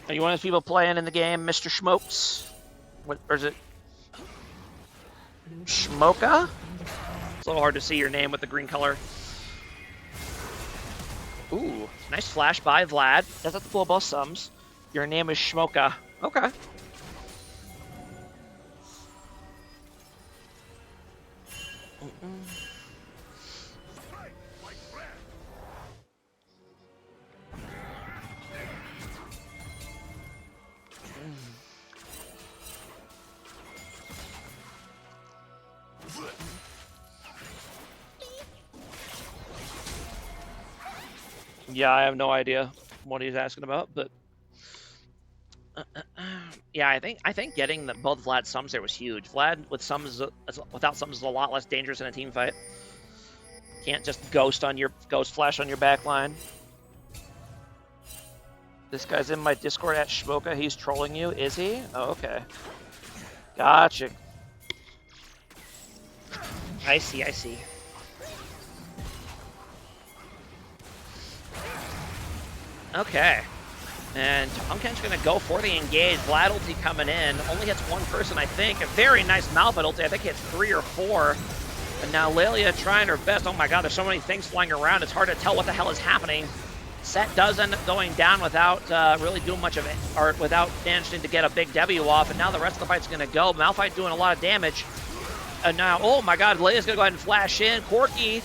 Are you one of those people playing in the game, Mr. Smokes? What, or is it Shmoka? It's a little hard to see your name with the green color. Ooh, nice flash by Vlad. Does have to pull both sums. Your name is Shmoka. Okay. Yeah, I have no idea what he's asking about, but yeah, I think getting both Vlad sums there was huge. Vlad with sums without sums is a lot less dangerous in a team fight. Can't just ghost flash on your back line. This guy's in my Discord at Shmoka. He's trolling you, is he? Oh, okay. Gotcha. I see, I see. Okay. And Pumpkin's going to go for the engage. Vlad ulti coming in. Only hits one person, I think. A very nice Malphite ulti. I think hits 3 or 4. And now Lilia trying her best. Oh my god, there's so many things flying around. It's hard to tell what the hell is happening. Set does end up going down without really doing much of it, or without managing to get a big W off, and now the rest of the fight's going to go. Malphite doing a lot of damage. And now, oh my god, Leia's going to go ahead and flash in. Corki,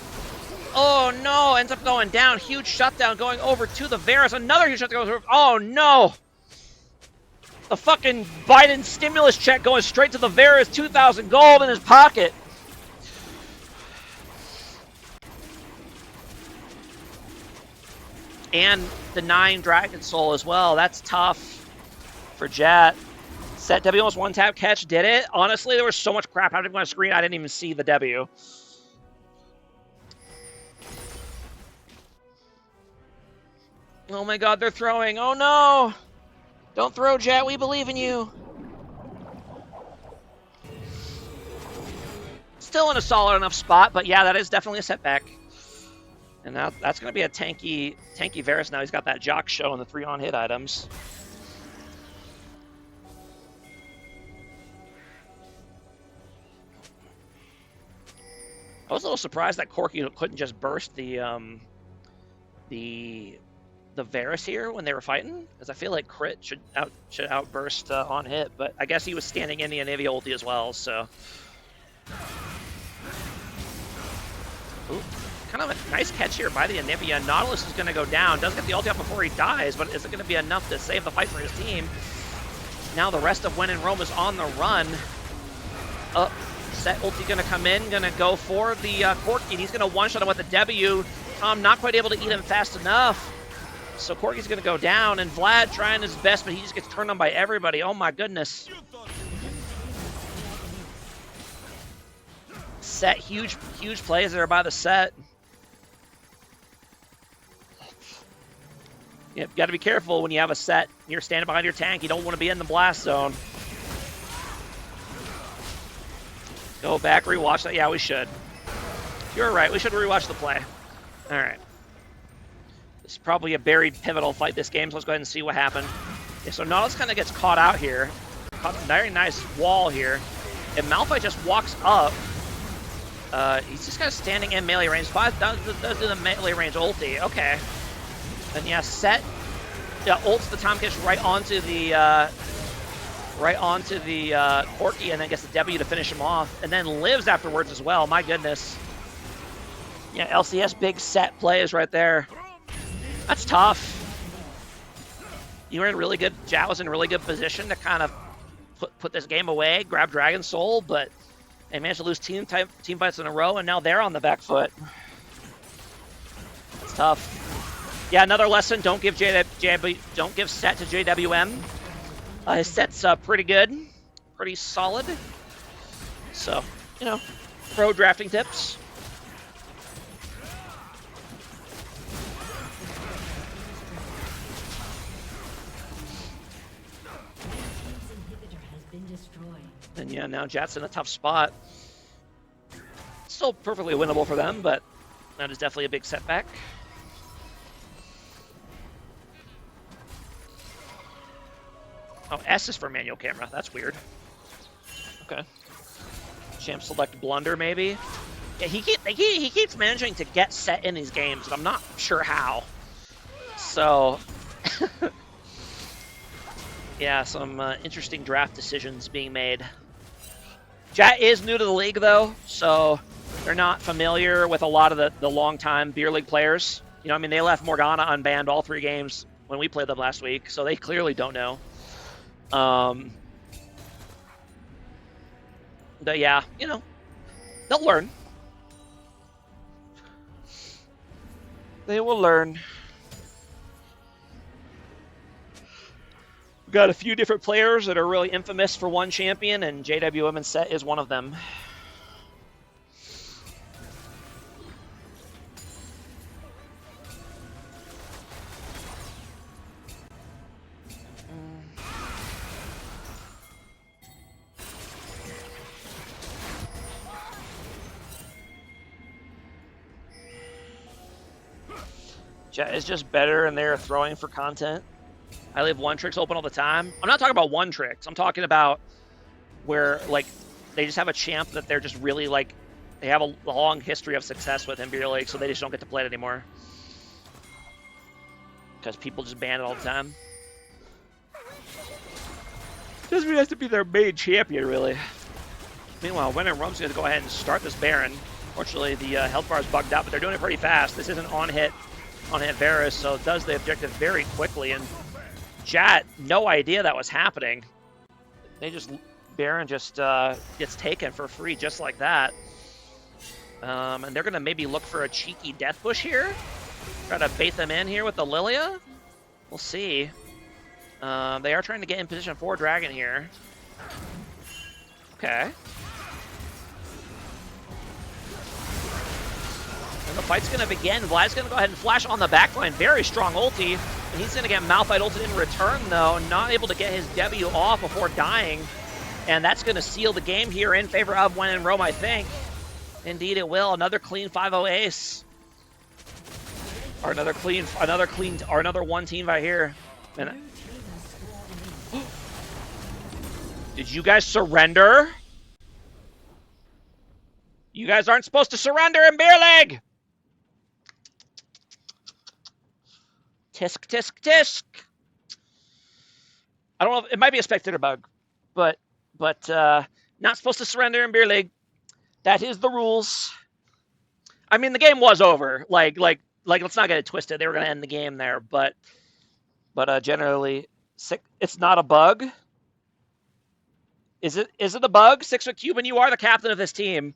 oh no, ends up going down. Huge shutdown going over to the Varus. Another huge shutdown goes over. Oh no! The fucking Biden stimulus check going straight to the Varus. 2,000 gold in his pocket. And the 9 Dragon Soul as well. That's tough for JAT. Set W almost one tap catch. Did it? Honestly, there was so much crap happening on my screen, I didn't even see the W. Oh my god, they're throwing. Oh no! Don't throw, JAT. We believe in you. Still in a solid enough spot, but yeah, that is definitely a setback. And now that's going to be a tanky Varus now. He's got that Jock Show and the 3 on-hit items. I was a little surprised that Corki couldn't just burst the Varus here when they were fighting, because I feel like Crit should outburst on hit, but I guess he was standing in the Anivia ulti as well, so. Ooh. Kind of a nice catch here by the Anivia. Nautilus is going to go down. Does get the ulti up before he dies, but is it going to be enough to save the fight for his team? Now the rest of When in Rome is on the run. Set ulti going to come in, going to go for the Corki. He's going to one-shot him with the W. Tom not quite able to eat him fast enough. So Corki's going to go down, and Vlad trying his best, but he just gets turned on by everybody. Oh my goodness. Set, huge plays there by the Set. You got to be careful when you have a Set. You're standing behind your tank. You don't want to be in the blast zone. Go back, rewatch that. Yeah, we should. You're right. We should rewatch the play. All right. This is probably a buried pivotal fight this game, so let's go ahead and see what happened. Yeah, so Nautilus kind of gets caught out here. Caught a very nice wall here. And Malphite just walks up. He's just kind of standing in melee range. Does do the melee range ulti. Okay. And yeah, Set ults the Tom Kish right onto the Corki, and then gets the W to finish him off, and then lives afterwards as well. My goodness. Yeah, LCS big Set plays right there. That's tough. You were in really good. JAT was in really good position to kind of put this game away, grab Dragon Soul, but they managed to lose team fights in a row, and now they're on the back foot. It's tough. Yeah, another lesson: don't give Set to JWM. His set's pretty good, pretty solid. So, you know, pro drafting tips. And yeah, now JAT's in a tough spot. Still perfectly winnable for them, but that is definitely a big setback. Oh, S is for manual camera. That's weird. Okay. Champ select blunder, maybe? Yeah, he keeps managing to get Set in these games, and I'm not sure how. So, yeah, some interesting draft decisions being made. JAT is new to the league, though, so they're not familiar with a lot of the long-time Beer League players. You know, I mean, they left Morgana unbanned all 3 games when we played them last week, so they clearly don't know. But yeah, you know, they'll learn. They will learn. We've got a few different players that are really infamous for one champion, and JWM and Set is one of them. JAT is just better, and they're throwing for content. I leave one tricks open all the time. I'm not talking about one tricks. I'm talking about where, like, they just have a champ that they're just really, like, they have a long history of success with in Beer League, so they just don't get to play it anymore. because people just ban it all the time. Doesn't mean he has to be their main champion, really. Meanwhile, When in Rome's going to go ahead and start this Baron. Fortunately, the health bar is bugged out, but they're doing it pretty fast. This isn't on-hit Varus, so it does the objective very quickly. And JAT, no idea that was happening. Baron just gets taken for free just like that. And they're going to maybe look for a cheeky death push here. Try to bait them in here with the Lilia. We'll see. They are trying to get in position for Dragon here. Okay. And the fight's going to begin. Vlad's going to go ahead and flash on the backline. Very strong ulti. And he's going to get Malphite ulted in return, though. Not able to get his W off before dying. And that's going to seal the game here in favor of When in Rome, I think. Indeed it will. Another clean 5-0 ace. Or another one team right here. And did you guys surrender? You guys aren't supposed to surrender in Beer League! Tisk, tisk, tisk. I don't know, it might be a spectator bug, but not supposed to surrender in Beer League. That is the rules. I mean, the game was over. Like, let's not get it twisted. They were going to end the game there, but generally, it's not a bug. Is it a bug? 6-foot Cuban, you are the captain of this team.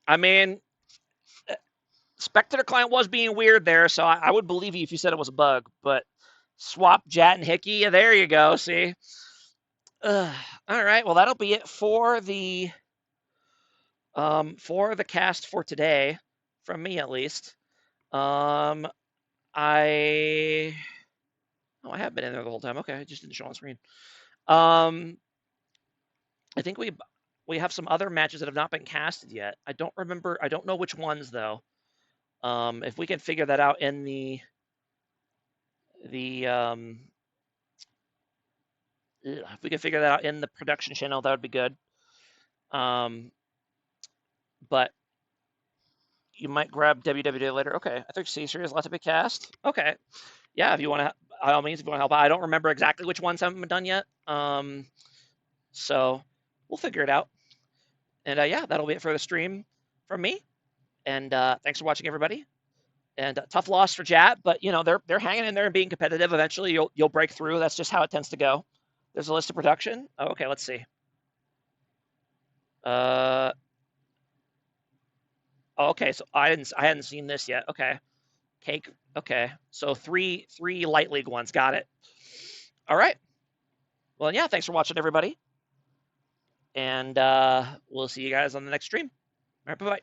I mean, Spectator Client was being weird there, so I would believe you if you said it was a bug, but swap JAT and Hickey, yeah, there you go, see? All right, well, that'll be it for the cast for today, from me at least. I have been in there the whole time. Okay, it just didn't show on screen. I think we have some other matches that have not been casted yet. I don't remember. I don't know which ones though. If we can figure that out in the if we can figure that out in the production channel, that would be good. But you might grab WWD later. Okay, I think C-Series left to be cast. Okay, yeah, if you want to, by all means, if you want to help out. I don't remember exactly which ones haven't been done yet. So we'll figure it out. And yeah, that'll be it for the stream from me. And thanks for watching, everybody. And tough loss for JAT, but you know they're hanging in there and being competitive. Eventually, you'll break through. That's just how it tends to go. There's a list of production. Oh, okay, let's see. Okay, so I hadn't seen this yet. Okay, cake. Okay, so three light league ones. Got it. All right. Well, yeah. Thanks for watching, everybody. And we'll see you guys on the next stream. All right, bye-bye.